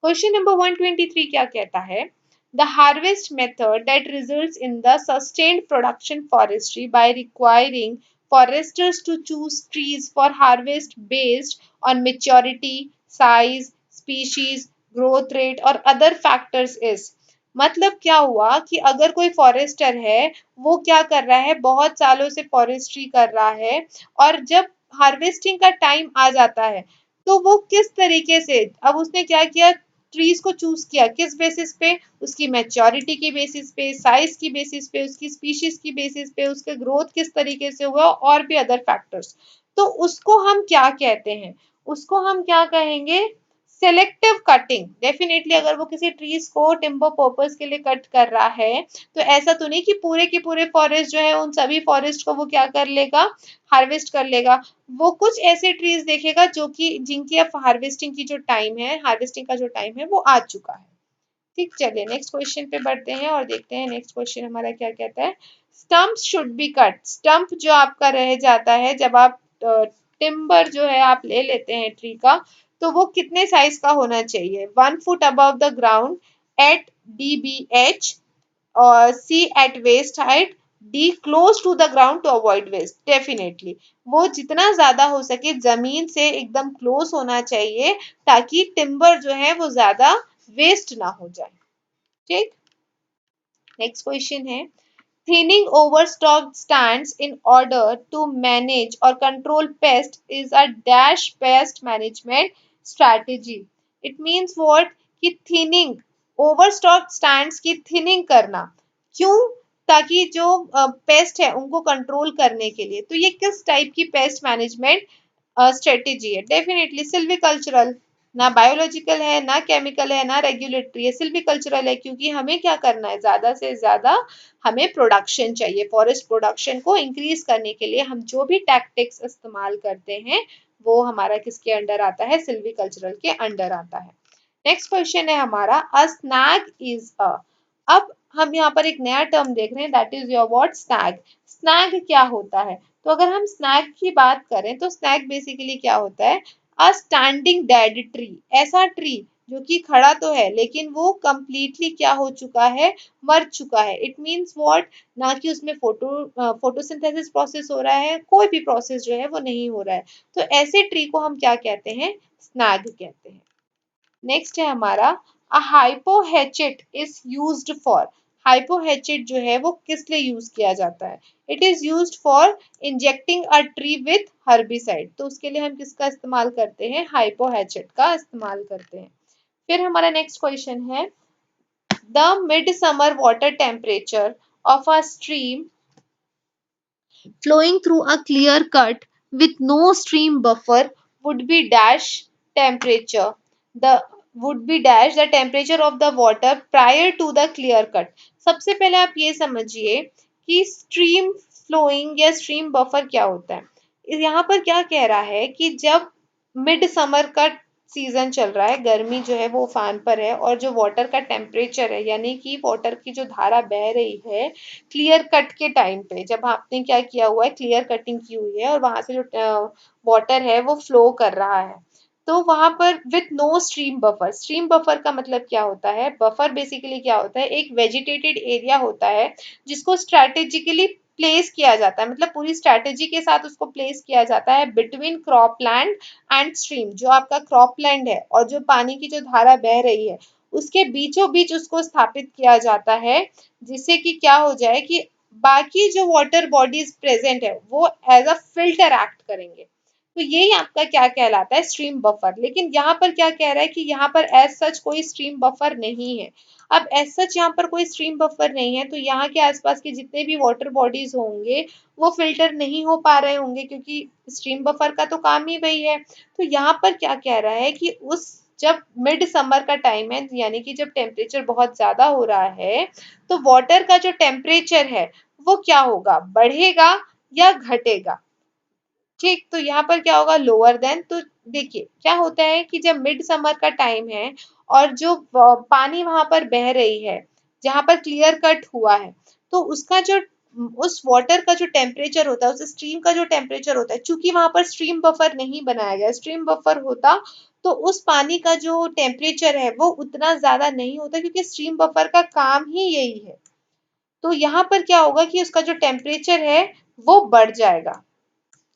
क्वेश्चन नंबर 123 क्या कहता है, the harvest method that results in the sustained production forestry by requiring foresters to choose trees for harvest based on maturity, size, species, growth rate और other factors is। मतलब क्या हुआ कि अगर कोई फॉरेस्टर है वो क्या कर रहा है, बहुत सालों से फॉरेस्ट्री कर रहा है, और जब हार्वेस्टिंग का टाइम आ जाता है तो वो किस तरीके से, अब उसने क्या किया, ट्रीज को चूज किया किस बेसिस पे, उसकी मैच्योरिटी की बेसिस पे, साइज की बेसिस पे, उसकी स्पीशीज की बेसिस पे, उसके ग्रोथ किस तरीके से हुआ और भी अदर फैक्टर्स। तो उसको हम क्या कहते हैं? उसको हम क्या कहेंगे? Selective cutting. डेफिनेटली अगर वो किसी ट्रीज को टिम्बर पर्पस के लिए कट कर रहा है, तो ऐसा तो नहीं कि पूरे के पूरे फॉरेस्ट जो है उन सभी फॉरेस्ट को वो क्या कर लेगा, हार्वेस्ट कर लेगा। वो कुछ ऐसे ट्रीज देखेगा जो कि जिनकी अब हार्वेस्टिंग की जो टाइम है, हार्वेस्टिंग का जो टाइम है वो आ चुका है। ठीक, चलिए नेक्स्ट क्वेश्चन पे बढ़ते हैं और देखते हैं नेक्स्ट क्वेश्चन हमारा क्या कहता है। Stump should be cut. Stump जो आपका रह जाता है जब आप टिम्बर जो है आप ले लेते हैं ट्री का, तो वो कितने साइज का होना चाहिए? 1 foot above the ground eight DBH, और C at waist height, D close to the ground to avoid waste। Definitely वो जितना ज्यादा हो सके जमीन से एकदम क्लोज होना चाहिए ताकि टिम्बर जो है वो ज्यादा वेस्ट ना हो जाए। ठीक, नेक्स्ट क्वेश्चन है, thinning overstocked stands in order to manage or control pest is a dash pest management strategy। It means what? कि thinning overstocked stands की thinning करना, क्यों? ताकि जो पेस्ट है उनको कंट्रोल करने के लिए। तो ये किस टाइप की पेस्ट मैनेजमेंट स्ट्रेटेजी है? Definitely silvicultural. ना बायोलॉजिकल है, ना केमिकल है, ना रेगुलेटरी है, सिल्वीकल्चरल है, क्योंकि हमें क्या करना है, ज्यादा से ज्यादा हमें प्रोडक्शन चाहिए। फॉरेस्ट प्रोडक्शन को इंक्रीज करने के लिए हम जो भी टैक्टिक्स इस्तेमाल करते हैं वो हमारा किसके अंडर आता है? सिल्वीकल्चरल के अंडर आता है। नेक्स्ट क्वेश्चन है हमारा, अ स्नैग इज अ। अब हम यहाँ पर एक नया टर्म देख रहे हैं, that is your what? Snag. Snag क्या होता है? तो अगर हम स्नैग की बात करें तो स्नैग बेसिकली क्या होता है? A standing dead tree. ऐसा ट्री जो कि खड़ा तो है लेकिन वो कंप्लीटली क्या हो चुका है? मर चुका है। It means what? ना कि उसमें फोटोसिंथेसिस प्रोसेस हो रहा है, कोई भी प्रोसेस जो है वो नहीं हो रहा है। तो ऐसे ट्री को हम क्या कहते हैं? स्नैग कहते हैं। नेक्स्ट है हमारा, अ हाइपोहेचिट इज यूज्ड फॉर। हाइपोहेचेट जो है वो किस लिए यूज किया जाता है? It is used for injecting a tree with herbicide. तो उसके लिए हम किसका इस्तेमाल करते हैं? हाइपोहेचेट का इस्तेमाल करते हैं। फिर हमारा नेक्स्ट क्वेश्चन है, the mid summer water temperature of a stream flowing through a clear cut with no stream buffer would be dash temperature. The would be dash the temperature of the water prior to the clear cut. सबसे पहले आप ये समझिए कि stream flowing या stream buffer क्या होता है। यहाँ पर क्या कह रहा है कि जब मिड समर का सीजन चल रहा है, गर्मी जो है वो उफान पर है और जो वाटर का टेम्परेचर है यानी कि वाटर की जो धारा बह रही है क्लियर कट के टाइम पे, जब आपने क्या किया हुआ है, क्लियर कटिंग की हुई है और वहां से जो वाटर है वो फ्लो कर रहा है, तो वहां पर with no stream buffer. Stream buffer का मतलब क्या होता है? बफर बेसिकली क्या होता है? एक वेजिटेटेड एरिया होता है जिसको स्ट्रैटेजिकली प्लेस किया जाता है, मतलब पूरी स्ट्रैटेजी के साथ उसको प्लेस किया जाता है between crop land and stream. जो आपका क्रॉप लैंड है और जो पानी की जो धारा बह रही है उसके बीचों बीच उसको स्थापित किया जाता है, जिससे कि क्या हो जाए कि बाकी जो वाटर बॉडीज प्रेजेंट है वो एज अ फिल्टर एक्ट करेंगे। तो यही आपका क्या कहलाता है? Stream buffer. लेकिन यहाँ पर क्या कह रहा है कि यहाँ पर एज सच कोई स्ट्रीम बफर नहीं है। अब एज सच यहाँ पर कोई स्ट्रीम बफर नहीं है तो यहाँ के आसपास के जितने भी वाटर बॉडीज होंगे वो फिल्टर नहीं हो पा रहे होंगे, क्योंकि स्ट्रीम बफर का तो काम ही वही है। तो यहाँ पर क्या कह रहा है कि उस जब मिड समर का टाइम है यानी कि जब टेम्परेचर बहुत ज्यादा हो रहा है तो वाटर का जो टेम्परेचर है वो क्या होगा? बढ़ेगा या घटेगा? ठीक, तो यहाँ पर क्या होगा? Lower than. तो देखिए क्या होता है कि जब मिड समर का टाइम है और जो पानी वहां पर बह रही है जहां पर क्लियर कट हुआ है, तो उसका जो उस वाटर का जो टेम्परेचर होता है, उस स्ट्रीम का जो टेम्परेचर होता है, चूंकि वहां पर स्ट्रीम बफर नहीं बनाया गया, स्ट्रीम बफर होता तो उस पानी का जो टेम्परेचर है वो उतना ज्यादा नहीं होता, क्योंकि स्ट्रीम बफर का काम ही यही है। तो यहाँ पर क्या होगा कि उसका जो टेम्परेचर है वो बढ़ जाएगा,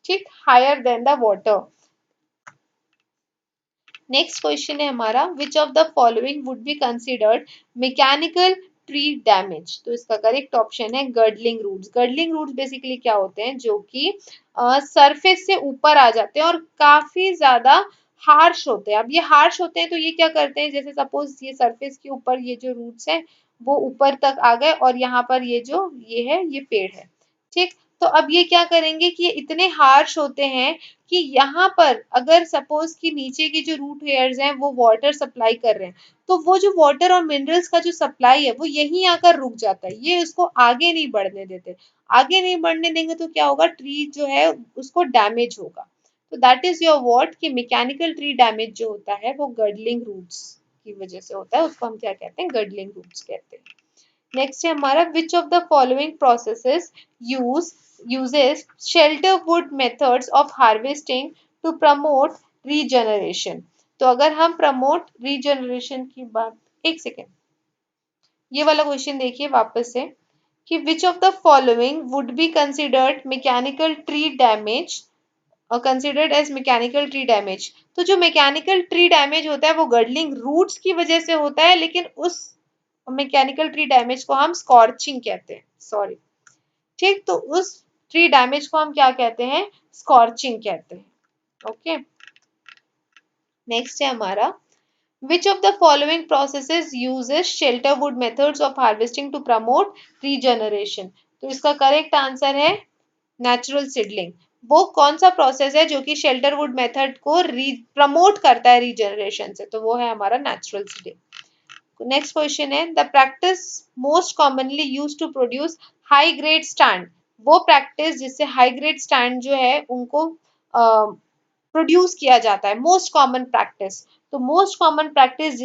ठीक, higher than the water. Next question है हमारा, which of the following would be considered mechanical tree damage? तो इसका करेक्ट ऑप्शन है girdling roots. Girdling roots basically क्या होते हैं? जो कि सरफेस से ऊपर आ जाते हैं और काफी ज्यादा हार्श होते हैं। अब ये हार्श होते हैं तो ये क्या करते हैं, जैसे सपोज ये सरफेस के ऊपर ये जो रूट्स हैं वो ऊपर तक आ गए और यहाँ पर ये जो ये है ये पेड़ है, ठीक। तो अब ये क्या करेंगे कि ये इतने हार्श होते हैं कि यहाँ पर अगर सपोज कि नीचे की जो रूट हेयर्स हैं वो वाटर सप्लाई कर रहे हैं, तो वो जो वाटर और मिनरल्स का जो सप्लाई है वो यहीं आकर रुक जाता है, ये उसको आगे नहीं बढ़ने देते। आगे नहीं बढ़ने देंगे तो क्या होगा? ट्री जो है उसको डैमेज होगा। तो दैट इज योर वर्ड कि मैकेनिकल ट्री डैमेज जो होता है वो गर्डलिंग रूट्स की वजह से होता है, उसको हम क्या कहते हैं? गर्डलिंग रूट्स कहते हैं। नेक्स्ट है हमारा, which of the following processes use uses shelter wood methods of harvesting to promote regeneration? तो अगर हम प्रमोट रीजनरेशन की बात, एक सेकेंड, ये वाला क्वेश्चन देखिए वापस से, कि which of the following would be considered mechanical tree damage और considered as mechanical tree damage? तो जो मैकेनिकल ट्री डैमेज होता है वो गर्डलिंग रूट्स की वजह से होता है, लेकिन उस मैकेनिकल ट्री डैमेज को हम स्कॉर्चिंग कहते हैं, सॉरी, ठीक। तो उस ट्री डैमेज को हम क्या कहते हैं? स्कॉर्चिंग कहते हैं। ओके, नेक्स्ट है हमारा, which of the following processes uses shelter wood methods of harvesting to promote regeneration? तो इसका करेक्ट आंसर है नेचुरल सीडलिंग। वो कौन सा प्रोसेस है जो कि शेल्टर वुड मेथड को प्रमोट करता है रीजनरेशन से? तो वो है हमारा नेचुरल सीडलिंग। नेक्स्ट क्वेश्चन है, the practice most commonly use to produce high grade stand? वो प्रैक्टिस जिससे हाई ग्रेड स्टैंड जो है उनको प्रोड्यूस किया जाता है, मोस्ट कॉमन प्रैक्टिस। तो मोस्ट कॉमन प्रैक्टिस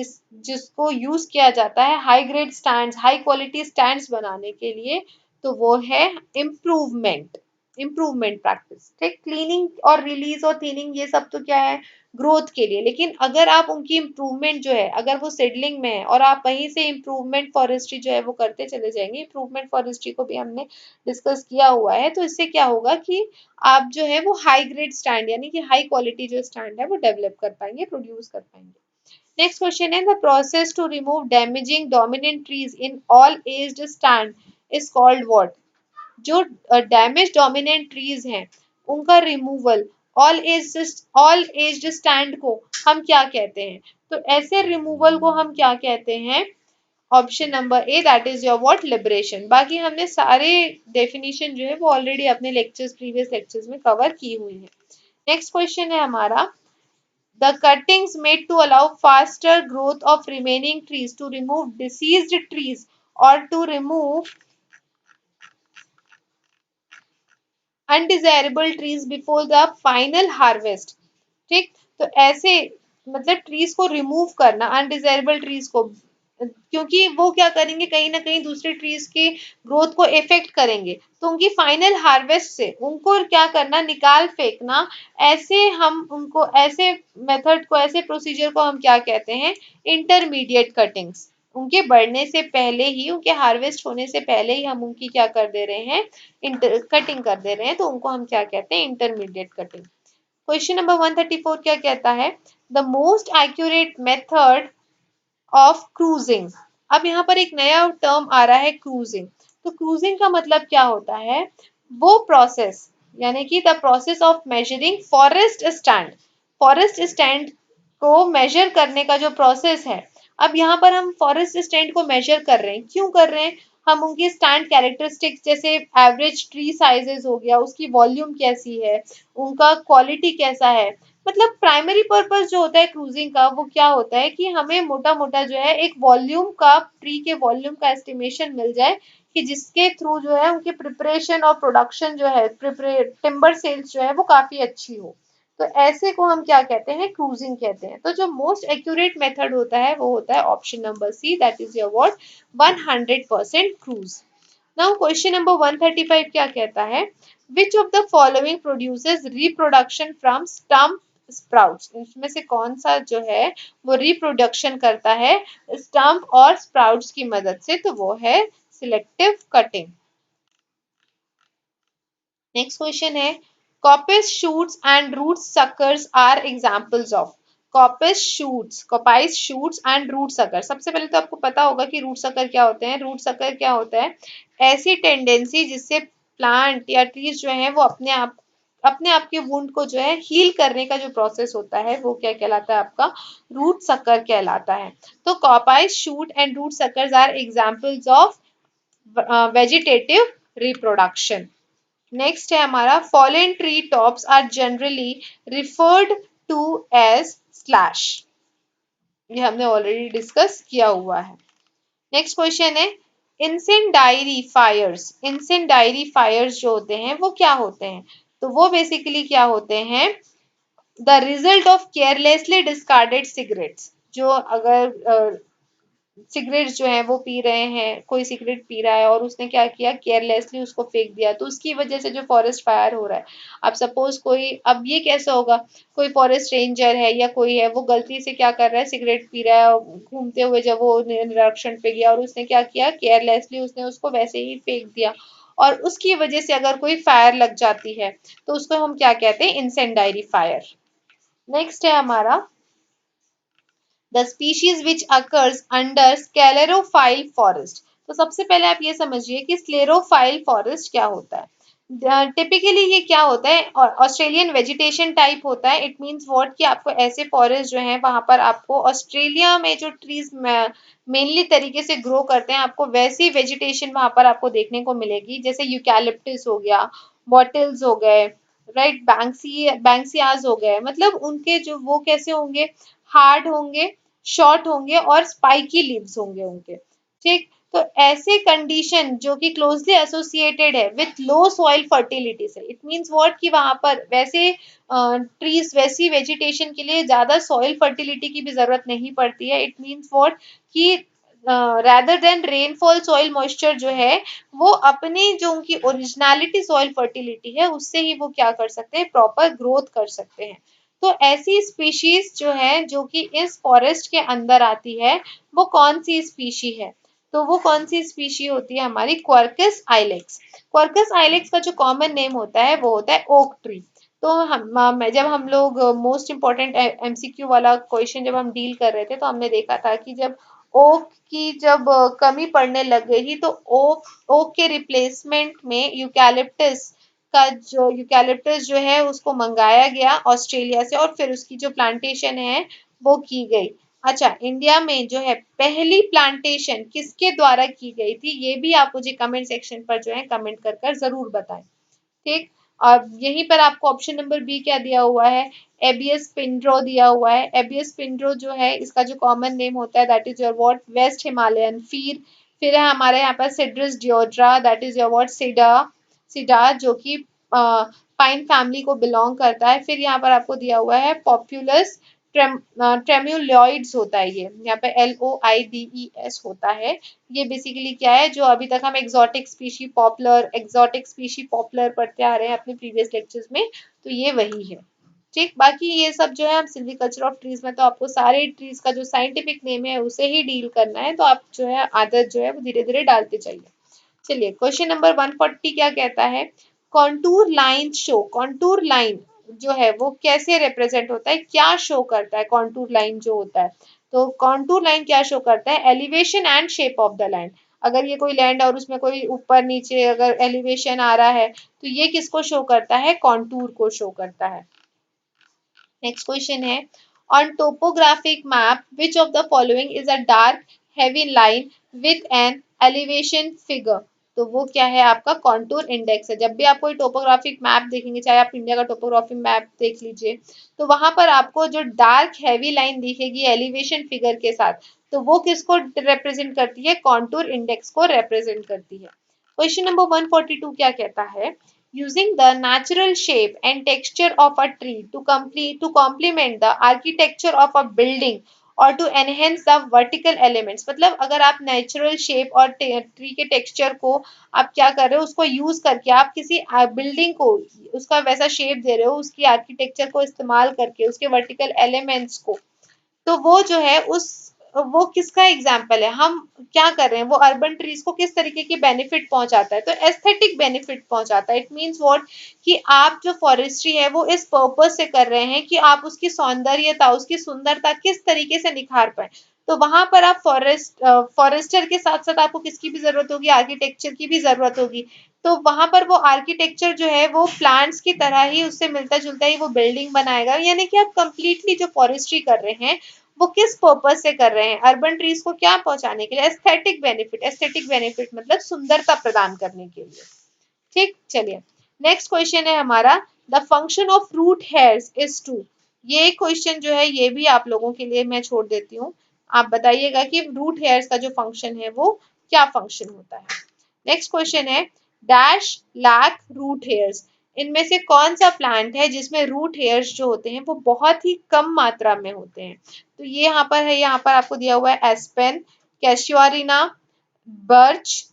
जिसको यूज किया जाता है high grade stands, high quality stands बनाने के लिए, तो वो है इम्प्रूवमेंट, इम्प्रूवमेंट प्रैक्टिस, ठीक। क्लीनिंग और रिलीज और थिनिंग ये सब तो क्या है? ग्रोथ के लिए। लेकिन अगर आप उनकी इम्प्रूवमेंट जो है, अगर वो सेडलिंग में है और आप वहीं से इम्प्रूवमेंट फॉरेस्ट्री जो है वो करते चले जाएंगे, इम्प्रूवमेंट फॉरेस्ट्री को भी हमने डिस्कस किया हुआ है, तो इससे क्या होगा कि आप जो है वो हाई ग्रेड स्टैंड यानी कि हाई क्वालिटी जो स्टैंड है वो डेवलप कर पाएंगे, प्रोड्यूस कर पाएंगे। नेक्स्ट क्वेश्चन है the process to remove damaging dominant trees in all aged stand is called what? जो डैमेज डोमिनेंट ट्रीज हैं उनका रिमूवल ऑल एज्ड स्टैंड को हम क्या कहते हैं? तो ऐसे रिमूवल को हम क्या कहते हैं? Option number A that is your what liberation. बाकी हमने सारे डेफिनेशन जो है वो ऑलरेडी अपने लेक्चर्स प्रीवियस लेक्चर्स में कवर की हुई है। नेक्स्ट क्वेश्चन है हमारा the cuttings made to allow faster growth of remaining trees to remove diseased trees और to remove undesirable trees before the final harvest. ठीक, तो ऐसे मतलब ट्रीज को रिमूव करना अनडिजायरेबल ट्रीज को, क्योंकि वो क्या करेंगे कहीं ना कहीं दूसरे ट्रीज के ग्रोथ को इफेक्ट करेंगे, तो उनकी फाइनल हार्वेस्ट से उनको क्या करना, निकाल फेंकना। ऐसे हम उनको ऐसे मेथड को ऐसे प्रोसीजर को हम क्या कहते हैं? Intermediate cuttings. उनके बढ़ने से पहले ही उनके हार्वेस्ट होने से पहले ही हम उनकी क्या कर दे रहे हैं? कटिंग कर दे रहे हैं, तो उनको हम क्या कहते हैं? Intermediate cutting. क्वेश्चन नंबर 134 क्या कहता है? The most accurate method of cruising. अब यहाँ पर एक नया टर्म आ रहा है क्रूजिंग। तो क्रूजिंग का मतलब क्या होता है? वो प्रोसेस, यानी कि the process of measuring forest stand. Forest stand को मेजर करने का जो प्रोसेस है, अब यहाँ पर हम फॉरेस्ट स्टैंड को मेजर कर रहे हैं, क्यों कर रहे हैं? हम उनकी स्टैंड कैरेक्टरिस्टिक्स जैसे एवरेज ट्री साइजेस हो गया, उसकी वॉल्यूम कैसी है, उनका क्वालिटी कैसा है, मतलब प्राइमरी पर्पस जो होता है क्रूजिंग का वो क्या होता है कि हमें मोटा मोटा जो है एक वॉल्यूम का, ट्री के वॉल्यूम का एस्टिमेशन मिल जाए, कि जिसके थ्रू जो है उनकी प्रिपरेशन और प्रोडक्शन जो है, टिम्बर सेल्स जो है वो काफी अच्छी हो। तो ऐसे को हम क्या कहते हैं? क्रूजिंग कहते हैं। तो जो मोस्ट एक्यूरेट मेथड होता है वो होता है option number see that is your what 100% cruise. Now question number 135 क्या कहता है? विच of the following produces reproduction from stump sprouts? इसमें से कौन सा जो है वो रिप्रोडक्शन करता है स्टम्प और स्प्राउट्स की मदद से? तो वो है सिलेक्टिव कटिंग। नेक्स्ट क्वेश्चन है coppice shoots and root suckers are examples of. Coppice shoots, coppice shoots and root sucker. सबसे पहले तो आपको पता होगा कि रूट सकर क्या होते हैं। रूट सकर क्या होता है? ऐसी टेंडेंसी जिससे प्लांट या ट्रीज जो है वो अपने आप के वुंड को जो है हील करने का जो प्रोसेस होता है वो क्या कहलाता है? आपका रूट सकर कहलाता है। तो coppice shoot and root suckers are examples of vegetative reproduction. Next है हमारा fallen tree tops are generally referred to as slash. ये हमने ऑलरेडी डिस्कस किया हुआ है। नेक्स्ट क्वेश्चन है इंसेंडायरी फायर्स। इंसेंडायरी फायर्स जो होते हैं वो क्या होते हैं? तो वो बेसिकली क्या होते हैं? The result of carelessly discarded cigarettes. जो अगर सिगरेट जो है वो पी रहे हैं, कोई सिगरेट पी रहा है और उसने क्या किया, केयरलेसली उसको फेंक दिया, तो उसकी वजह से जो फॉरेस्ट फायर हो रहा है। अब सपोज कोई, अब ये कैसे होगा? कोई फॉरेस्ट रेंजर है या कोई है, वो गलती से क्या कर रहा है, सिगरेट पी रहा है, घूमते हुए जब वो निरीक्षण पे गया और उसने क्या किया, केयरलेसली उसने उसको वैसे ही फेंक दिया, और उसकी वजह से अगर कोई फायर लग जाती है तो उसको हम क्या कहते हैं? इंसेंडायरी फायर। नेक्स्ट है हमारा the species which occurs under sclerophyll forest. तो सबसे पहले आप ये समझिए कि स्क्लेरोफाइल फॉरेस्ट क्या होता है। टिपिकली ये क्या होता है? ऑस्ट्रेलियन वेजिटेशन टाइप होता है। इट मीन्स व्हाट कि आपको ऐसे फॉरेस्ट जो है वहां पर आपको ऑस्ट्रेलिया में जो ट्रीज मेनली तरीके से ग्रो करते हैं, आपको वैसी वेजिटेशन वहां पर आपको देखने को मिलेगी, जैसे यूकैलिप्टस हो गया, बॉटल्स हो गए, राइट, बैंक्सियाज हो गए। मतलब उनके जो वो कैसे होंगे? हार्ड होंगे, शॉर्ट होंगे और स्पाइकी लीव्स होंगे उनके। ठीक, तो ऐसे कंडीशन जो कि क्लोजली एसोसिएटेड है विथ लो सॉइल फर्टिलिटी से, इट मींस व्हाट कि वहां पर वैसे ट्रीज वैसी वेजिटेशन के लिए ज्यादा सॉइल फर्टिलिटी की भी जरूरत नहीं पड़ती है। इट मींस व्हाट कि rather than rainfall soil moisture जो है वो अपनी जो उनकी ओरिजिनलिटी सॉइल फर्टिलिटी है उससे ही वो क्या कर सकते हैं? प्रॉपर ग्रोथ कर सकते हैं। तो ऐसी स्पीशीज जो है जो कि इस फॉरेस्ट के अंदर आती है, वो कौन सी स्पीशी है? तो वो कौन सी स्पीशी होती है? हमारी क्वर्कस आइलेक्स। क्वर्कस आइलेक्स का जो कॉमन नेम होता है वो होता है ओक ट्री। तो जब हम लोग मोस्ट इम्पोर्टेंट एमसीक्यू वाला क्वेश्चन जब हम डील कर रहे थे तो हमने देखा था कि जब ओक की जब कमी पड़ने लग गई थी तो ओक के रिप्लेसमेंट में यूकैलिप्टस जो है उसको मंगाया गया ऑस्ट्रेलिया से और फिर उसकी जो प्लांटेशन है वो की गई। अच्छा, इंडिया में जो है पहली प्लांटेशन किसके द्वारा की गई थी, ये भी आप मुझे कमेंट सेक्शन पर जो है कमेंट कर कर जरूर बताएं। ठीक। और यहीं पर आपको ऑप्शन नंबर बी क्या दिया हुआ है, एबियस पिंड्रो दिया हुआ है। एबियस पिंड्रो जो है इसका जो कॉमन नेम होता है that is your what west Himalayan fir है हमारे यहाँ पर Cedrus deodara that is your what cedar जो कि पाइन फैमिली को बिलोंग करता है। फिर यहाँ पर आपको दिया हुआ है पॉपुलस ट्रेम्युलॉइड्स होता है, ये यहाँ पे LOIDES होता है। ये बेसिकली क्या है, जो अभी तक हम एक्सोटिक स्पीशी पॉपुलर पढ़ते आ रहे हैं अपने प्रीवियस लेक्चर्स में, तो ये वही है। ठीक, बाकी ये सब जो है हम सिल्वीकल्चर ऑफ ट्रीज में तो आपको सारे ट्रीज का जो साइंटिफिक नेम है उसे ही डील करना है, तो आप जो है आदत जो है वो धीरे धीरे डालते जाइए। चलिए क्वेश्चन नंबर 140 क्या कहता है, contour line show. Contour line जो है वो कैसे रिप्रेजेंट होता है, क्या शो करता है कॉन्टूर लाइन जो होता है, तो कॉन्टूर लाइन क्या शो करता है, elevation and shape of the land. अगर ये कोई लैंड और उसमें कोई ऊपर नीचे अगर एलिवेशन आ रहा है तो ये किसको शो करता है, कॉन्टूर को शो करता है। नेक्स्ट क्वेश्चन है, on topographic map which of the following is a dark heavy line with an elevation figure. तो वो क्या है, आपका कॉन्टूर इंडेक्स है। जब भी आप कोई टोपोग्राफिक मैप देखेंगे, चाहे आप इंडिया का टोपोग्राफिक मैप देख लीजिए, तो वहां पर आपको जो डार्क हैवी लाइन दिखेगी एलिवेशन फिगर के साथ, तो वो किसको रिप्रेजेंट करती है, कॉन्टूर इंडेक्स को रिप्रेजेंट करती है। क्वेश्चन नंबर 142 क्या कहता है, using the natural shape and texture of a tree to complement the architecture of a building or to enhance the vertical elements। मतलब अगर आप नेचुरल शेप और ट्री के टेक्सचर को आप क्या कर रहे हो, उसको यूज करके आप किसी बिल्डिंग को उसका वैसा शेप दे रहे हो, उसकी आर्किटेक्चर को इस्तेमाल करके उसके वर्टिकल एलिमेंट्स को, तो वो जो है उस वो किसका एग्जाम्पल है, हम क्या कर रहे हैं, वो अर्बन ट्रीज को किस तरीके की बेनिफिट पहुंचाता है, तो एस्थेटिक बेनिफिट पहुंचाता है। इट मीन्स व्हाट कि आप जो फॉरेस्ट्री है वो इस पर्पस से कर रहे हैं कि आप उसकी सौंदर्यता उसकी सुंदरता किस तरीके से निखार पाए। तो वहां पर आप फॉरेस्टर के साथ साथ आपको किसकी भी जरूरत होगी, आर्किटेक्चर की भी जरूरत होगी। तो वहां पर वो आर्किटेक्चर जो है वो प्लांट्स की तरह ही उससे मिलता जुलता ही वो बिल्डिंग बनाएगा, यानी कि आप कंप्लीटली जो फॉरेस्ट्री कर रहे हैं वो किस पर्पस से कर रहे हैं, अर्बन ट्रीज को क्या पहुंचाने के लिए, एस्थेटिक बेनिफिट। एस्थेटिक बेनिफिट मतलब सुंदरता प्रदान करने के लिए। ठीक, चलिए नेक्स्ट क्वेश्चन है हमारा, the function of root hairs is to. ये क्वेश्चन जो है ये भी आप लोगों के लिए मैं छोड़ देती हूँ, आप बताइएगा कि रूट हेयर्स का जो फंक्शन है वो क्या फंक्शन होता है। नेक्स्ट क्वेश्चन है, डैश लैक रूट हेयर्स। इनमें से कौन सा प्लांट है जिसमें रूट हेयर्स जो होते हैं वो बहुत ही कम मात्रा में होते हैं, तो ये यहाँ पर है, यहाँ पर आपको दिया हुआ है aspen, casuarina, birch,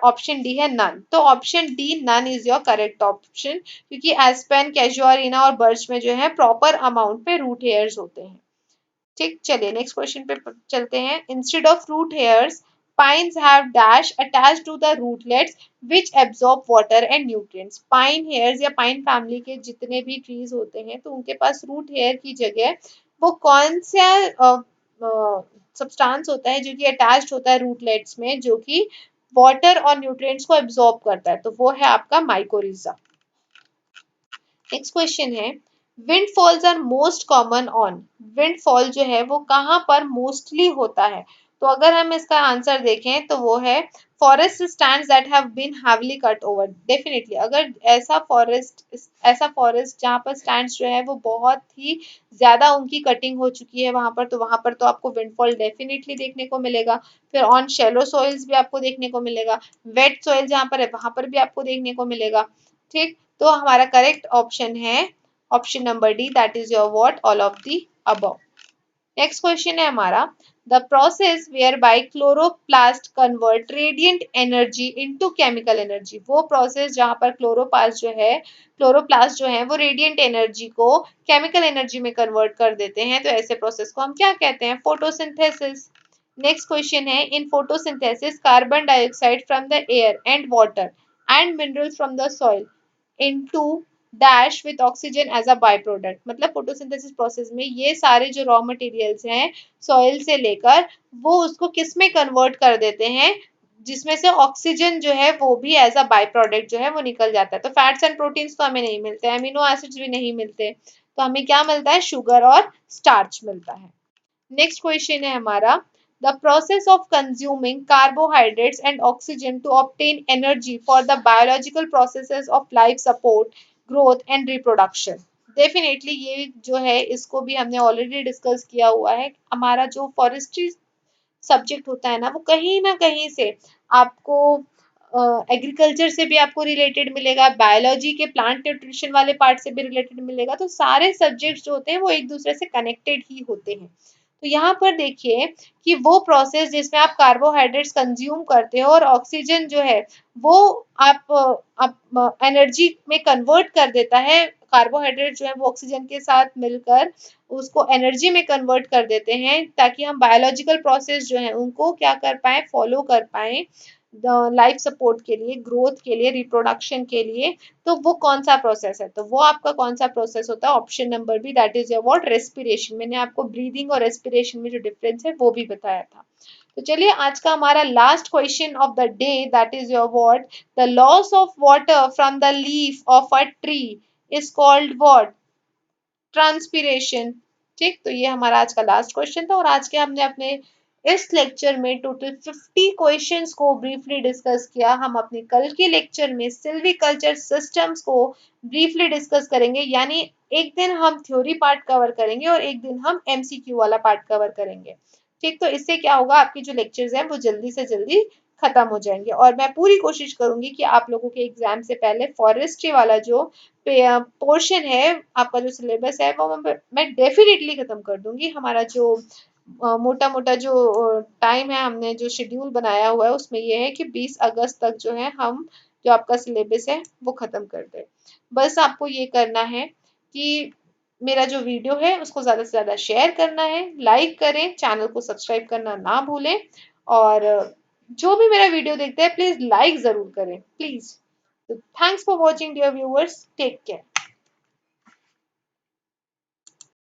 option D है नन। तो option D none is your correct option, क्योंकि एस्पेन कैजुआरिना और बर्च में जो है प्रॉपर अमाउंट पे रूट हेयर्स होते हैं। ठीक, चलिए नेक्स्ट क्वेश्चन पे चलते हैं, instead of root hairs pines have dash attached to the rootlets which absorb water and nutrients. Pine hairs या पाइन फैमिली के जितने भी ट्रीज होते हैं तो उनके पास रूट हेयर की जगह वो कौन सा सब्सटेंस होता है जो कि अटैच्ड होता है रूटलेट्स में, जो कि वाटर और न्यूट्रिएंट्स को एब्जॉर्ब करता है, तो वो है आपका माइकोरिजा। नेक्स्ट क्वेश्चन है, wind falls are most common on. Wind fall जो है वो कहाँ पर मोस्टली होता है, तो अगर हम इसका आंसर देखें तो वो है forest stands that have been heavily cut over. Definitely अगर ऐसा फॉरेस्ट जहाँ पर स्टैंड्स जो है वो बहुत ही ज्यादा उनकी कटिंग हो चुकी है वहां पर तो आपको विंडफॉल डेफिनेटली देखने को मिलेगा। फिर ऑन शेलो सॉइल्स भी आपको देखने को मिलेगा, वेट सॉइल जहाँ पर है वहां पर भी आपको देखने को मिलेगा। ठीक, तो हमारा करेक्ट ऑप्शन है option number D, that is your what all of the above. Next question है हमारा, the process whereby chloroplast convert radiant energy into chemical energy. वो प्रोसेस जहां पर क्लोरोप्लास्ट जो है वो रेडियंट एनर्जी को केमिकल एनर्जी में कन्वर्ट कर देते हैं, तो ऐसे प्रोसेस को हम क्या कहते हैं, फोटोसिंथेसिस। नेक्स्ट क्वेश्चन है, in photosynthesis carbon dioxide from the air and water and minerals from the soil into dash with oxygen as a by product. मतलब फोटोसिंथेसिस प्रोसेस में ये सारे जो रॉ मटेरियल्स हैं सॉइल से लेकर, वो उसको किस में कन्वर्ट कर देते हैं, जिसमें से ऑक्सीजन जो है वो भी एज अ बाय प्रोडक्ट जो है वो निकल जाता है। तो फैट्स एंड प्रोटीन्स तो हमें नहीं मिलते, अमीनो एसिड्स भी नहीं मिलते, तो हमें क्या मिलता है, शुगर और स्टार्च मिलता है। नेक्स्ट क्वेश्चन है हमारा, the process of consuming carbohydrates and oxygen to obtain energy for the biological processes of life support, growth and reproduction. Definitely ये जो है इसको भी हमने ऑलरेडी डिस्कस किया हुआ है। हमारा जो फॉरेस्ट्री सब्जेक्ट होता है ना, वो कहीं ना कहीं से आपको एग्रीकल्चर से भी आपको रिलेटेड मिलेगा, बायोलॉजी के प्लांट न्यूट्रिशन वाले पार्ट से भी रिलेटेड मिलेगा। तो सारे सब्जेक्ट्स जो होते हैं वो एक दूसरे से कनेक्टेड ही होते हैं। तो यहाँ पर देखिए कि वो प्रोसेस जिसमें आप कार्बोहाइड्रेट्स कंज्यूम करते हो और ऑक्सीजन जो है वो आप एनर्जी में कन्वर्ट कर देता है। कार्बोहाइड्रेट जो है वो ऑक्सीजन के साथ मिलकर उसको एनर्जी में कन्वर्ट कर देते हैं, ताकि हम बायोलॉजिकल प्रोसेस जो है उनको क्या कर पाए, फॉलो कर पाए, लाइफ सपोर्ट के लिए, ग्रोथ के लिए, रिप्रोडक्शन के लिए। तो वो कौन सा प्रोसेस है, तो वो आपका कौन सा प्रोसेस होता है, option number B, that is your what, respiration. मैंने आपको ब्रीदिंग और रेस्पिरेशन में जो डिफरेंस है वो भी बताया था। तो चलिए आज का हमारा last question of the day, that is your what, the loss of water from the leaf of a tree is called what, transpiration. ठीक, तो ये हमारा आज का लास्ट क्वेश्चन था, और आज के हमने अपने इस लेक्चर में टोटल 50 क्वेश्चंस को ब्रीफली डिस्कस किया। हम अपने कल के लेक्चर में सिल्वीकल्चर सिस्टम्स को ब्रीफली डिस्कस करेंगे, यानी एक दिन हम थ्योरी पार्ट कवर करेंगे और एक दिन हम एमसीक्यू वाला पार्ट कवर करेंगे। ठीक, तो इससे क्या होगा, आपकी जो लेक्चर्स हैं वो जल्दी से जल्दी खत्म हो जाएंगे, और मैं पूरी कोशिश करूंगी कि आप लोगों के एग्जाम से पहले फॉरेस्ट्री वाला जो पोर्शन है, आपका जो सिलेबस है वो मैं डेफिनेटली खत्म कर दूंगी। हमारा जो मोटा मोटा जो टाइम है, हमने जो शेड्यूल बनाया हुआ है उसमें ये है कि 20 अगस्त तक जो है हम जो आपका सिलेबस है वो खत्म कर दें। बस आपको ये करना है कि मेरा जो वीडियो है उसको ज़्यादा से ज़्यादा शेयर करना है, लाइक करें, चैनल को सब्सक्राइब करना ना भूलें, और जो भी मेरा वीडियो देखते हैं प्लीज़ लाइक ज़रूर करें, please. So thanks for watching, dear viewers. Take care.